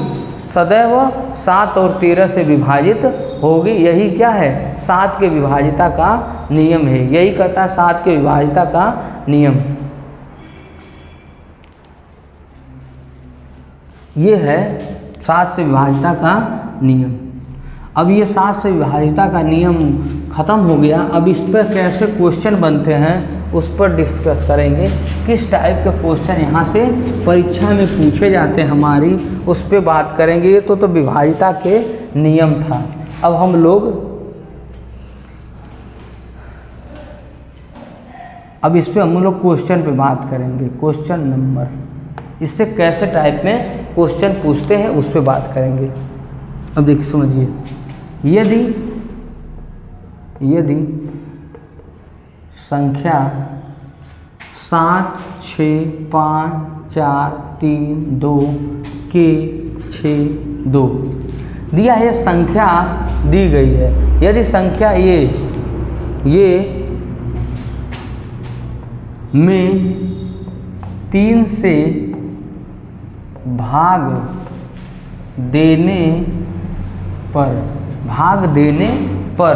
सदैव 7 और 13 से विभाजित होगी। यही क्या है? 7 के विभाजिता का नियम है। यही कहता है 7 के विभाजिता का नियम। ये है 7 से विभाजिता का नियम। अब ये 7 से विभाजिता का नियम ख़त्म हो गया। अब इस पर कैसे क्वेश्चन बनते हैं उस पर डिस्कस करेंगे। किस टाइप के क्वेश्चन यहाँ से परीक्षा में पूछे जाते हैं हमारी, उस पर बात करेंगे। ये तो विभाजिता के नियम था। अब हम लोग क्वेश्चन पे बात करेंगे। क्वेश्चन नंबर, इससे कैसे टाइप में क्वेश्चन पूछते हैं उस पर बात करेंगे। अब देखिए समझिए, यदि संख्या 7 6 5 4 3 2 के 6 2 दिया है, संख्या दी गई है। यदि संख्या ये में 3 से भाग देने पर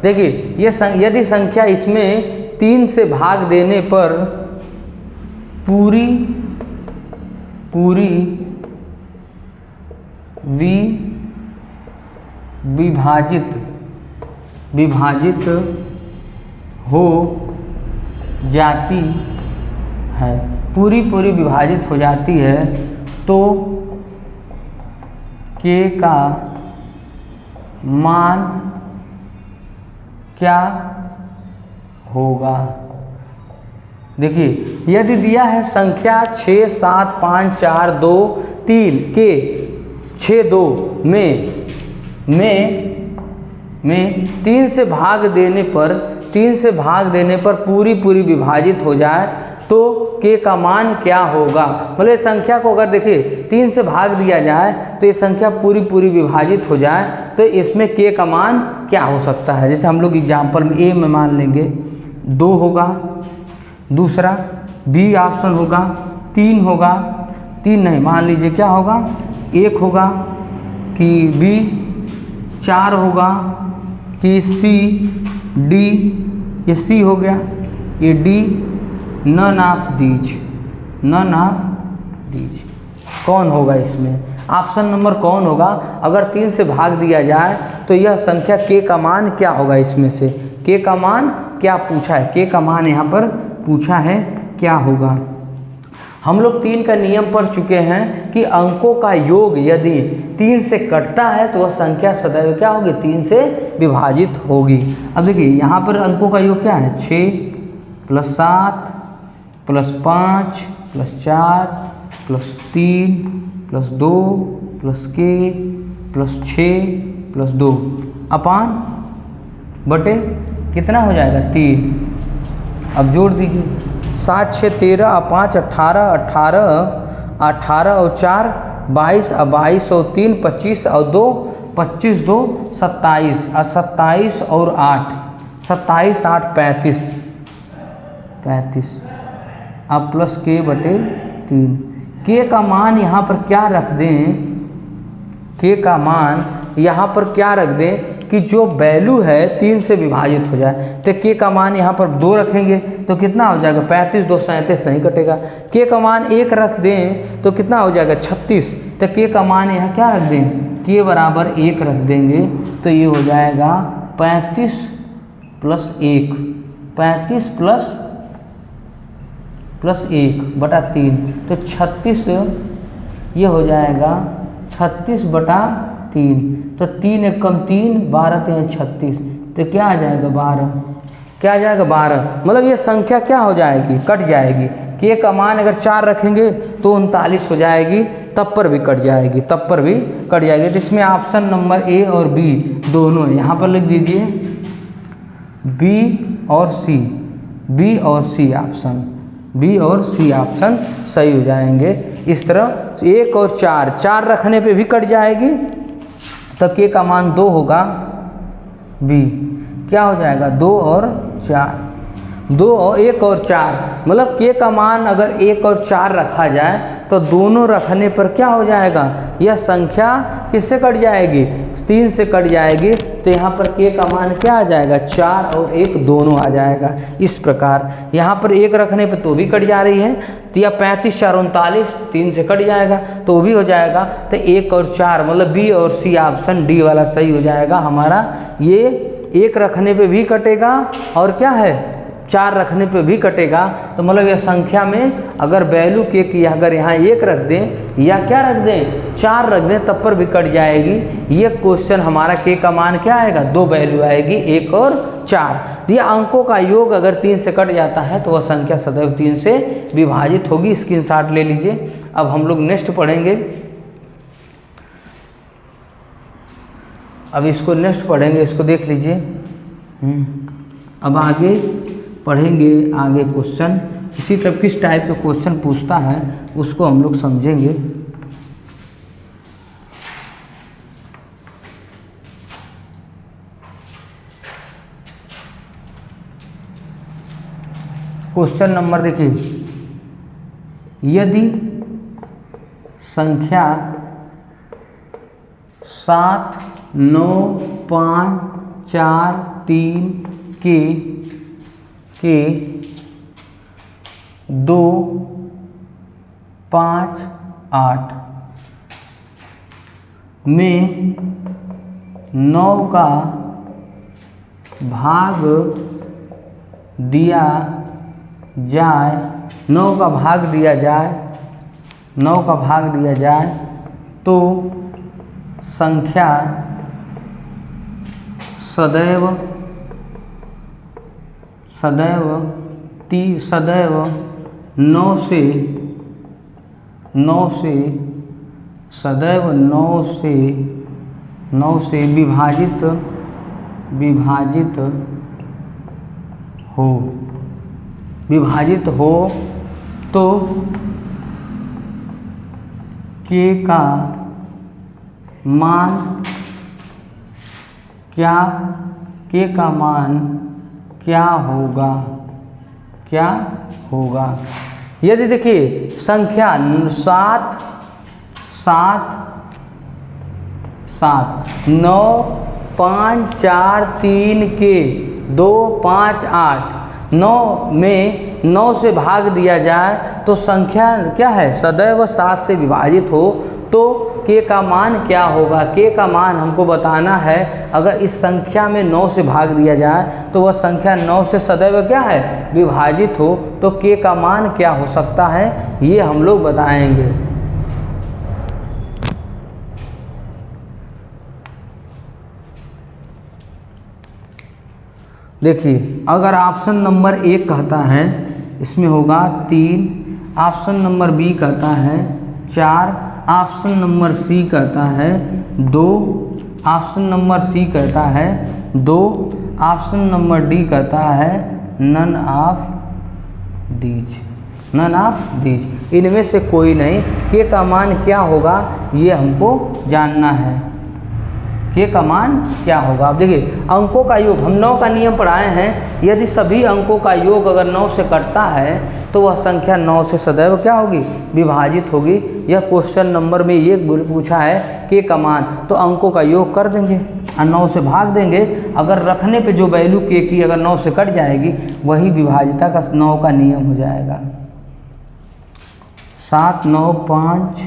देखिए यदि संख्या इसमें 3 से भाग देने पर पूरी विभाजित हो जाती है, पूरी विभाजित हो जाती है, तो k का मान क्या होगा। देखिए यदि दिया है संख्या 6, 7, 5, 4, 2, 3 के 6, 2 में 3 से भाग देने पर पूरी विभाजित हो जाए तो k का मान क्या होगा। मतलब इस संख्या को अगर देखिए 3 से भाग दिया जाए तो ये संख्या पूरी विभाजित हो जाए तो इसमें k का मान क्या हो सकता है। जैसे हम लोग एग्जाम्पल में ए में मान लेंगे 2 होगा, दूसरा बी ऑप्शन होगा 3 होगा, 3 नहीं मान लीजिए क्या होगा 1 होगा, कि बी 4 होगा, कि सी डी, ये सी हो गया, ये डी नन ऑफ दीज कौन होगा इसमें, ऑप्शन नंबर कौन होगा। अगर 3 से भाग दिया जाए तो यह संख्या k का मान क्या होगा, इसमें से k का मान क्या पूछा है, k का मान यहाँ पर पूछा है क्या होगा। हम लोग 3 का नियम पढ़ चुके हैं कि अंकों का योग यदि 3 से कटता है तो वह संख्या सदैव क्या होगी, 3 से विभाजित होगी। अब देखिए यहाँ पर अंकों का योग क्या है, 6 + 7 + 5 + 4 + 3 + 2 + k + 6 + 2 अपान बटे कितना हो जाएगा 3। अब जोड़ दीजिए 7, 6, 13 और 5 18, 18 और 4 22, 22 और 3 25 और 2 25, 2 27 और 27 और 8 27, 8 35 अब प्लस k बटे 3। k का मान यहाँ पर क्या रख दें, k का मान यहाँ पर क्या रख दें कि जो वैल्यू है 3 से विभाजित हो जाए। तो k का मान यहाँ पर 2 रखेंगे तो कितना हो जाएगा 35, 2 37 नहीं कटेगा। k का मान 1 रख दें तो कितना हो जाएगा 36। तो k का मान यहाँ क्या रख दें, k बराबर 1 रख देंगे तो ये हो जाएगा 35 + 1, 35 + 1 बटा 3 तो 36, ये हो जाएगा 36 बटा 3। तो 3 × 3 12, 3 36 तो क्या आ जाएगा 12, क्या आ जाएगा 12। मतलब ये संख्या क्या हो जाएगी, कट जाएगी। k का मान अगर 4 रखेंगे तो 39 हो जाएगी, तब पर भी कट जाएगी, तो इसमें ऑप्शन नंबर ए और बी दोनों है। यहाँ पर लिख दीजिए बी और सी ऑप्शन सही हो जाएंगे। इस तरह 1 और 4 रखने पे भी कट जाएगी तो k का मान 2 होगा, बी क्या हो जाएगा 2 और 4, 2 और 1 और 4 मतलब k का मान अगर 1 और 4 रखा जाए तो दोनों रखने पर क्या हो जाएगा, यह संख्या किससे कट जाएगी, 3 से कट जाएगी। तो यहाँ पर k का मान क्या आ जाएगा 4 और 1 दोनों आ जाएगा। इस प्रकार यहाँ पर 1 रखने पर तो भी कट जा रही है, तो यह 35, 4 39 3 से कट जाएगा तो वो भी हो जाएगा। तो 1 और 4 मतलब बी और सी ऑप्शन डी वाला सही हो जाएगा हमारा। ये 1 रखने पे भी कटेगा और क्या है 4 रखने पे भी कटेगा। तो मतलब यह संख्या में अगर वैल्यू के की अगर यहाँ 1 रख दें या क्या रख दें 4 रख दें तब पर भी कट जाएगी। ये क्वेश्चन हमारा के का मान क्या आएगा, 2 वैल्यू आएगी 1 और 4। ये अंकों का योग अगर 3 से कट जाता है तो वह संख्या सदैव 3 से विभाजित होगी। स्क्रीनशॉट ले लीजिए। अब हम लोग नेक्स्ट पढ़ेंगे, अब इसको नेक्स्ट पढ़ेंगे, इसको देख लीजिए। अब आगे पढ़ेंगे, आगे क्वेश्चन इसी तरह किस टाइप के क्वेश्चन पूछता है उसको हम लोग समझेंगे। क्वेश्चन नंबर देखिए, यदि संख्या 7, 9, 5, 4, 3 के 2 5 8 में 9 का भाग दिया जाए, 9 का भाग दिया जाए, 9 का भाग दिया जाए तो संख्या सदैव 9 से विभाजित हो तो k का मान क्या होगा। यदि देखिए संख्या 7 9 5 4 3 के 2 5 8 9 में 9 से भाग दिया जाए तो संख्या क्या है, सदैव 7 से विभाजित हो तो k का मान क्या होगा। k का मान हमको बताना है। अगर इस संख्या में 9 से भाग दिया जाए तो वह संख्या 9 से सदैव क्या है, विभाजित हो तो k का मान क्या हो सकता है, ये हम लोग बताएंगे। देखिए अगर ऑप्शन नंबर 1 कहता है इसमें होगा 3, ऑप्शन नंबर बी कहता है 4, ऑप्शन नंबर सी कहता है 2, ऑप्शन नंबर सी कहता है 2, ऑप्शन नंबर डी कहता है नन ऑफ दीज। इनमें से कोई नहीं। k का मान क्या होगा ये हमको जानना है। k का मान क्या होगा। अब देखिए अंकों का योग, हम 9 का नियम पढ़ाए हैं। यदि सभी अंकों का योग अगर 9 से कटता है तो वह संख्या 9 से सदैव क्या होगी, विभाजित होगी। यह क्वेश्चन नंबर में ये पूछा है k का मान, तो अंकों का योग कर देंगे और 9 से भाग देंगे। अगर रखने पे जो वैल्यू k की अगर 9 से कट जाएगी वही विभाजिता का 9 का नियम हो जाएगा। 7 9 5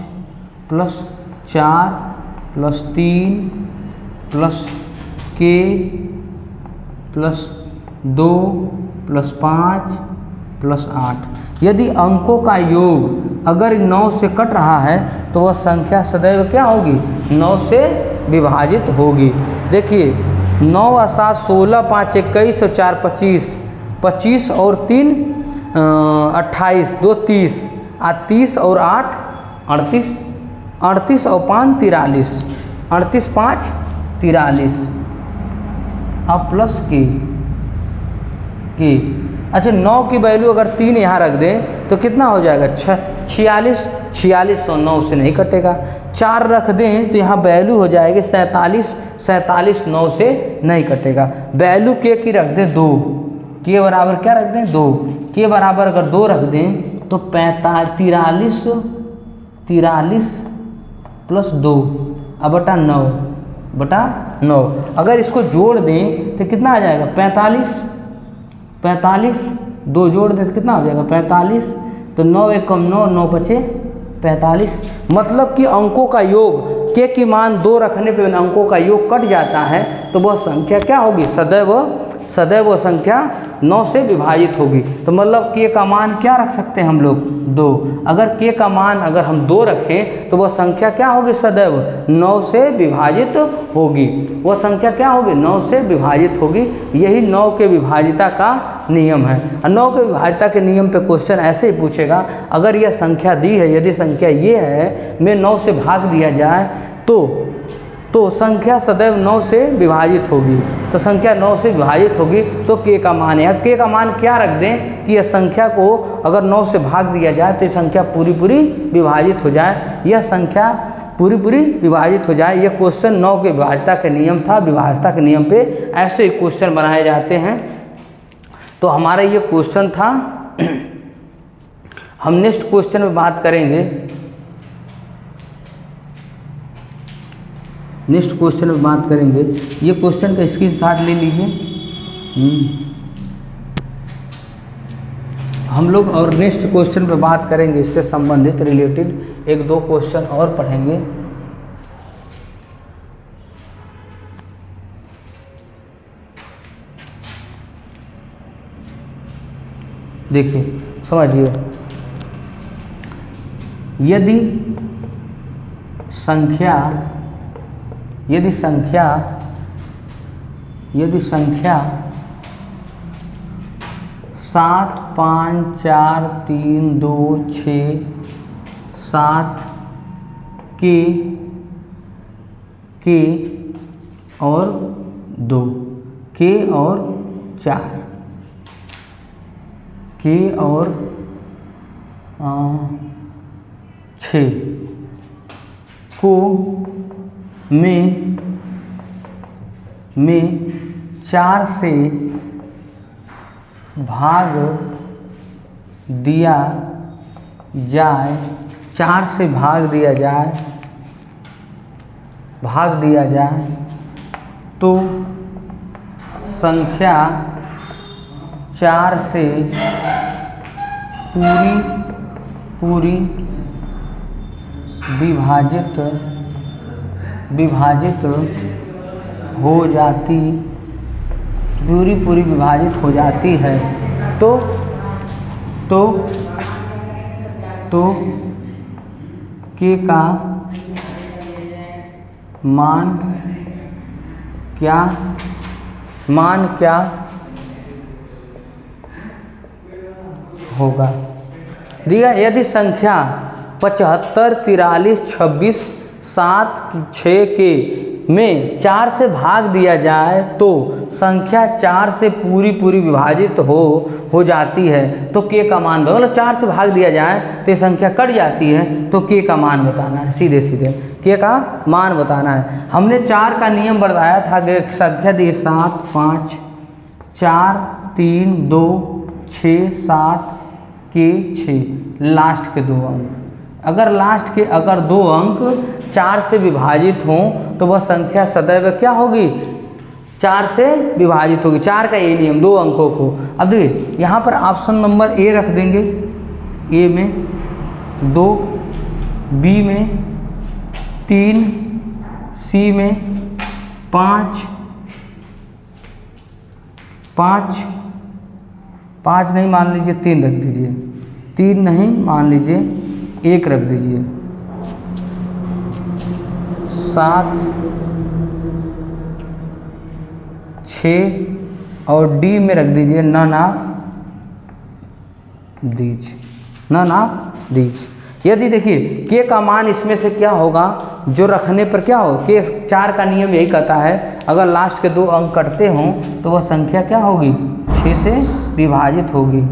plus 4 plus 3 plus k plus 2 plus 5 plus 8। यदि अंकों का योग अगर 9 से कट रहा है तो वह संख्या सदैव क्या होगी, 9 से विभाजित होगी। देखिए 9 और 7 16, 5 21 और 4 25, 25 और 3 28, 2 30, 30 और 8 38, 38 और 5 43, 38 5 43 अब प्लस की अच्छा 9 की वैल्यू अगर 3 यहाँ रख दें तो कितना हो जाएगा 46, 46 तो 9 से नहीं कटेगा। 4 रख दें तो यहाँ वैल्यू हो जाएगी 47, 47 9 से नहीं कटेगा। वैल्यू k की रख दें 2, k बराबर क्या रख दें 2, k बराबर अगर 2 रख दें तो 43 प्लस 2 अब बटा 9 अगर इसको जोड़ दें तो कितना आ जाएगा 45 2 जोड़ दें तो कितना हो जाएगा 45, तो 9 1 कम 9, 9 बचे 45। मतलब कि अंकों का योग k की मान 2 रखने पे अंकों का योग कट जाता है तो वह संख्या क्या होगी, सदैव वह संख्या 9 से विभाजित होगी। तो मतलब k का मान क्या रख सकते हैं हम लोग 2। अगर k का मान अगर हम 2 रखें तो वह संख्या क्या होगी, सदैव 9 से विभाजित होगी। वह संख्या क्या होगी, 9 से विभाजित होगी। यही 9 के विभाजिता का नियम है। 9 के विभाजिता के नियम पे क्वेश्चन ऐसे ही पूछेगा, अगर यह संख्या दी है, यदि संख्या ये है में 9 से भाग दिया जाए तो संख्या सदैव 9 से विभाजित होगी। तो संख्या 9 से विभाजित होगी तो k का मान है। अब k का मान क्या रख दें कि यह संख्या को अगर 9 से भाग दिया जाए तो यह संख्या पूरी विभाजित हो जाए, यह संख्या पूरी विभाजित हो जाए। यह क्वेश्चन 9 के विभाजिता के नियम था। विभाजिता के नियम पे ऐसे ही क्वेश्चन बनाए जाते हैं। तो हमारा ये क्वेश्चन था। हम नेक्स्ट क्वेश्चन में बात करेंगे। ये क्वेश्चन का स्क्रीनशॉट ले लीजिए। हम लोग और नेक्स्ट क्वेश्चन पे बात करेंगे, इससे संबंधित रिलेटेड एक दो क्वेश्चन और पढ़ेंगे। देखिए समझिए, यदि संख्या 7 5 4 3 2 6 7 के और 2 के और 4 के और 6 को में 4 से भाग दिया जाए, 4 से भाग दिया जाए तो संख्या 4 से पूरी विभाजित हो जाती, पूरी विभाजित हो जाती है। तो के का मान क्या होगा? दिया यदि संख्या 75 43 26 7 6 के में 4 से भाग दिया जाए तो संख्या 4 से पूरी विभाजित हो जाती है। तो के का मान, मतलब 4 से भाग दिया जाए तो ये संख्या कट जाती है, तो के का मान बताना है, सीधे के का मान बताना है। हमने 4 का नियम बताया था कि संख्या दी 7 5 4 3 2 6 7 के 6 लास्ट के 2 अंक, अगर लास्ट के अगर 2 अंक 4 से विभाजित हों तो वह संख्या सदैव क्या होगी? 4 से विभाजित होगी। 4 का ये नियम, 2 अंकों को। अब देखिए यहाँ पर ऑप्शन नंबर ए रख देंगे, ए में 2, बी में 3, सी में 5 नहीं मान लीजिए 3 रख दीजिए, 3 नहीं मान लीजिए 1 रख दीजिए, 7 6 और डी में रख दीजिए न नाप दीजिए। यदि देखिए के का मान इसमें से क्या होगा, जो रखने पर क्या हो, के 4 का नियम यही कहता है अगर लास्ट के 2 अंक कटते हों तो वह संख्या क्या होगी? 6 से विभाजित होगी।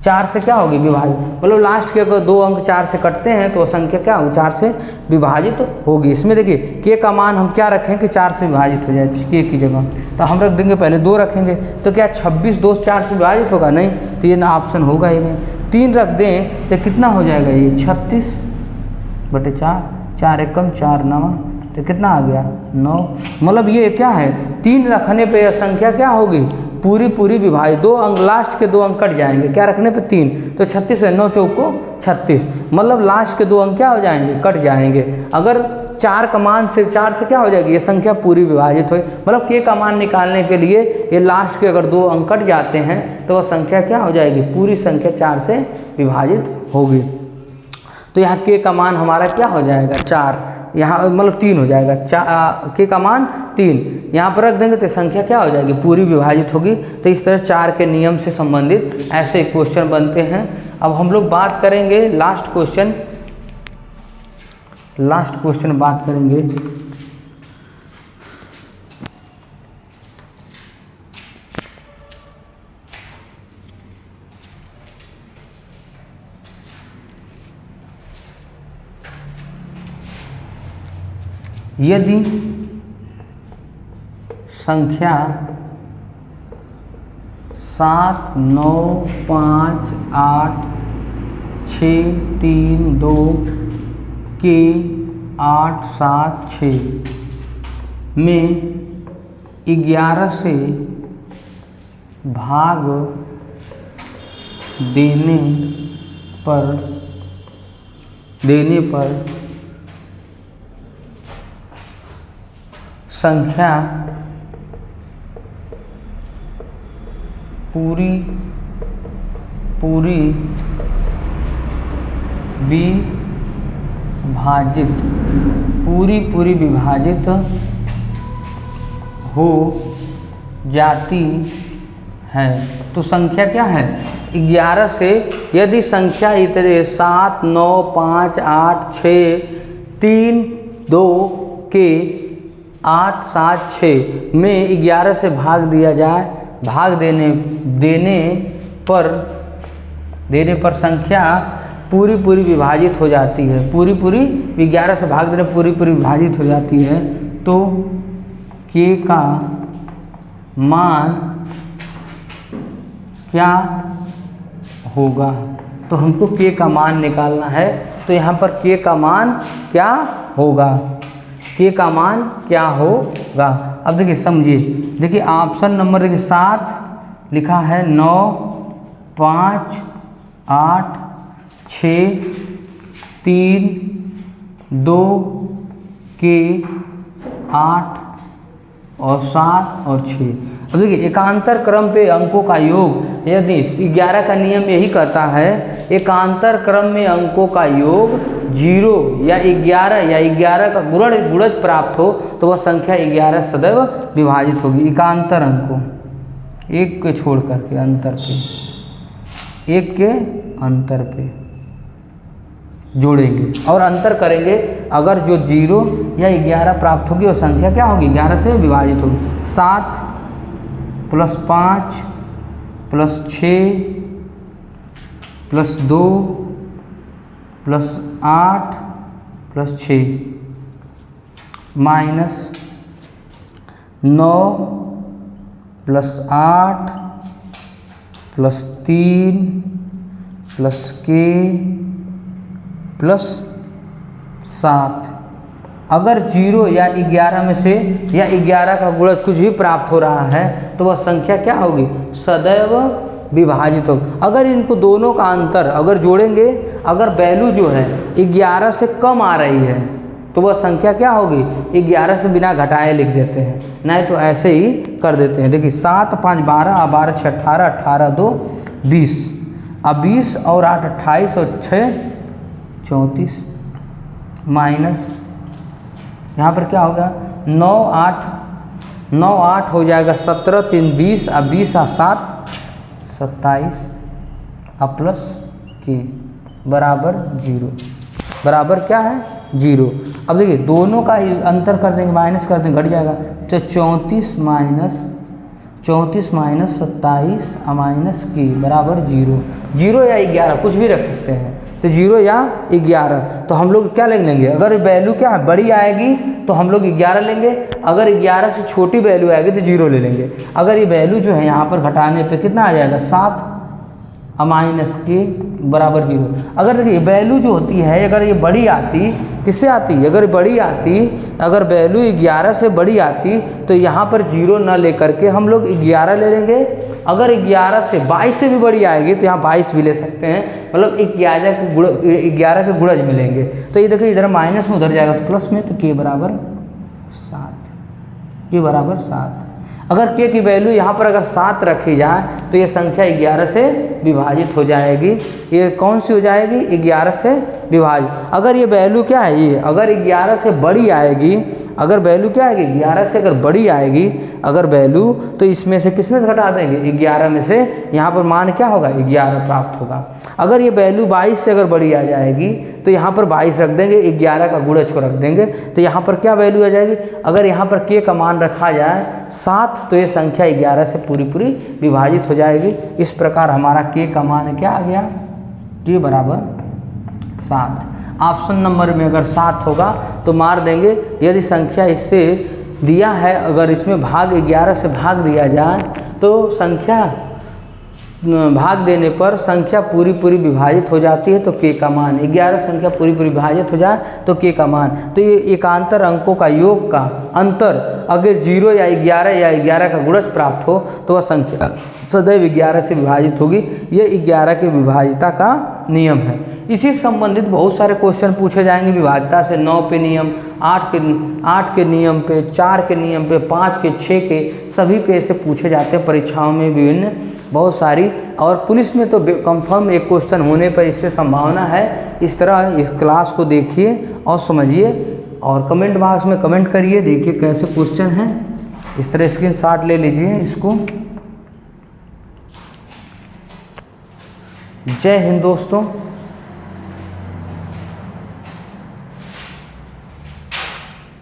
4 से क्या होगी? विभाजित, मतलब लास्ट के अगर 2 अंक 4 से कटते हैं तो संख्या क्या होगी? 4 से विभाजित होगी। इसमें देखिए के का मान हम क्या रखें कि 4 से विभाजित हो जाए, के की जगह तो हम रख देंगे पहले 2 रखेंगे, तो क्या 26 2 4 से विभाजित होगा? नहीं, तो ये ना ऑप्शन होगा ही नहीं। 3 रख दें तो कितना हो जाएगा? ये 36/4, 4 एकम 4 9, तो कितना आ गया? 9। मतलब ये क्या है, 3 रखने पे यह संख्या क्या होगी? पूरी विभाजित। 2 अंक लास्ट के 2 अंक कट जाएंगे, क्या रखने पे? 3, तो 36 है, 9 चौको 36, मतलब लास्ट के 2 अंक क्या हो जाएंगे? कट जाएंगे। अगर 4 का मान से 4 से क्या हो जाएगी? ये संख्या पूरी विभाजित हो, मतलब के का मान निकालने के लिए ये लास्ट के अगर 2 अंक कट जाते हैं तो वह संख्या क्या हो जाएगी? पूरी संख्या 4 से विभाजित होगी। तो यहाँ के का मान हमारा क्या हो जाएगा? 4, यहाँ मतलब 3 हो जाएगा। के का मान 3 यहाँ पर रख देंगे तो संख्या क्या हो जाएगी? पूरी विभाजित होगी। तो इस तरह 4 के नियम से संबंधित ऐसे क्वेश्चन बनते हैं। अब हम लोग बात करेंगे लास्ट क्वेश्चन बात करेंगे यदि संख्या 7 9 5 8 6 3 2 के 8 7 6 में 11 से भाग देने पर संख्या पूरी विभाजित हो जाती है। तो संख्या क्या है? 11 से यदि संख्या इतने 7, 9, 5, 8, 6, 3, 2 के 8, 7, 6 में 11 से भाग दिया जाए, भाग देने पर संख्या पूरी विभाजित हो जाती है। पूरी 11 से भाग देने पूरी विभाजित हो जाती है। तो k का मान क्या होगा? तो हमको k का मान निकालना है। तो यहाँ पर k का मान क्या होगा? k का मान क्या होगा? अब देखिए समझिए, देखिए ऑप्शन नंबर देखिए 7 लिखा है, 9, 5, 8, 6, 3, 2 के 8 और 7 और 6। अब देखिए एकांतर क्रम पे अंकों का योग, यदि 11 का नियम यही कहता है, एकांतर क्रम में अंकों का योग 0 या 11 का गुणज प्राप्त हो तो वह संख्या 11 सदैव विभाजित होगी। एकांतर अंकों, एक के छोड़ करके एक के अंतर पे जोड़ेंगे और अंतर करेंगे। अगर जो 0 या 11 प्राप्त होगी वो संख्या क्या होगी? 11 से विभाजित होगी। 7 + 5 + 6 + 2 + 8 + 6 -9 + 8 + 3 + k + 7। अगर 0 या 11 में से या 11 का गुणज कुछ भी प्राप्त हो रहा है तो वह संख्या क्या होगी? सदैव विभाजित होगी। अगर इनको दोनों का अंतर अगर जोड़ेंगे, अगर वैल्यू जो है 11 से कम आ रही है तो वह संख्या क्या होगी? 11 से बिना घटाए लिख देते हैं, नहीं तो ऐसे ही कर देते हैं। देखिए 7, 5, 12, 12, 6, 18, 18, 2, 20। अब 20 और 8 28 और 6 34 माइनस यहाँ पर क्या होगा? 9, 8 हो जाएगा 17, 3, 20 और 20 और 7 27 और प्लस k बराबर 0। बराबर क्या है? 0। अब देखिए दोनों का अंतर कर देंगे, माइनस कर देंगे, घट जाएगा। तो 34 माइनस 27 और माइनस k बराबर 0। 0 या 11 कुछ भी रख सकते हैं। तो 0 या 11 तो हम लोग क्या ले लेंगे? अगर वैल्यू क्या है बड़ी आएगी तो हम लोग 11 लेंगे, अगर 11 से छोटी वैल्यू आएगी तो 0 ले लेंगे। अगर ये वैल्यू जो है यहाँ पर घटाने पे कितना आ जाएगा? 7 और माइनस k बराबर 0। अगर देखिए वैल्यू जो होती है अगर ये बड़ी आती, किससे आती? अगर बड़ी आती, अगर वैल्यू 11 से बड़ी आती तो यहाँ पर 0 न लेकर के हम लोग 11 ले लेंगे। अगर 11 से 22 से भी बड़ी आएगी तो यहाँ 22 भी ले सकते हैं, मतलब 11 के गुणज मिलेंगे। तो ये देखिए इधर माइनस में उधर जाएगा तो प्लस में, तो k बराबर 7। अगर k की वैल्यू यहाँ पर अगर 7 रखी जाए तो ये संख्या 11 से विभाजित हो जाएगी। ये कौन सी हो जाएगी? 11 से विभाजित। अगर ये वैल्यू क्या है? ये अगर 11 से बड़ी आएगी, अगर वैल्यू क्या आएगी? 11 से अगर बड़ी आएगी अगर वैल्यू, तो इसमें से किस में से घटा देंगे? 11 में से। यहाँ पर मान क्या होगा? 11 प्राप्त होगा। अगर ये वैल्यू 22 से अगर बड़ी आ जाएगी तो यहाँ पर 22 रख देंगे, 11 का गुणज को रख देंगे, तो यहाँ पर क्या वैल्यू आ जाएगी? अगर यहाँ पर k का मान रखा जाए 7 तो ये संख्या 11 से पूरी विभाजित हो जाएगी। इस प्रकार हमारा k का मान क्या आ गया? k बराबर 7। ऑप्शन नंबर में अगर 7 होगा तो मार देंगे। यदि संख्या इससे दिया है, अगर इसमें भाग 11 से भाग दिया जाए तो संख्या भाग देने पर संख्या पूरी विभाजित हो जाती है, तो k का मान 11 संख्या पूरी विभाजित हो जाए तो k का मान, तो ये एकांतर अंकों का योग का अंतर अगर 0 या 11 का गुणज प्राप्त हो तो वह संख्या सदैव 11 से विभाजित होगी। ये 11 के विभाज्यता का नियम है। इसी संबंधित बहुत सारे क्वेश्चन पूछे जाएंगे विभाज्यता से। 9 पे नियम, 8 के नियम पे, 4 के नियम पे, 5 के, 6 के, सभी पे ऐसे पूछे जाते हैं परीक्षाओं में विभिन्न बहुत सारी। और पुलिस में तो कंफर्म एक क्वेश्चन होने पर इससे संभावना है। इस तरह इस क्लास को देखिए और समझिए और कमेंट बॉक्स में कमेंट करिए, देखिए कैसे क्वेश्चन हैं। इस तरह स्क्रीनशॉट ले लीजिए इसको। जय हिंद दोस्तों।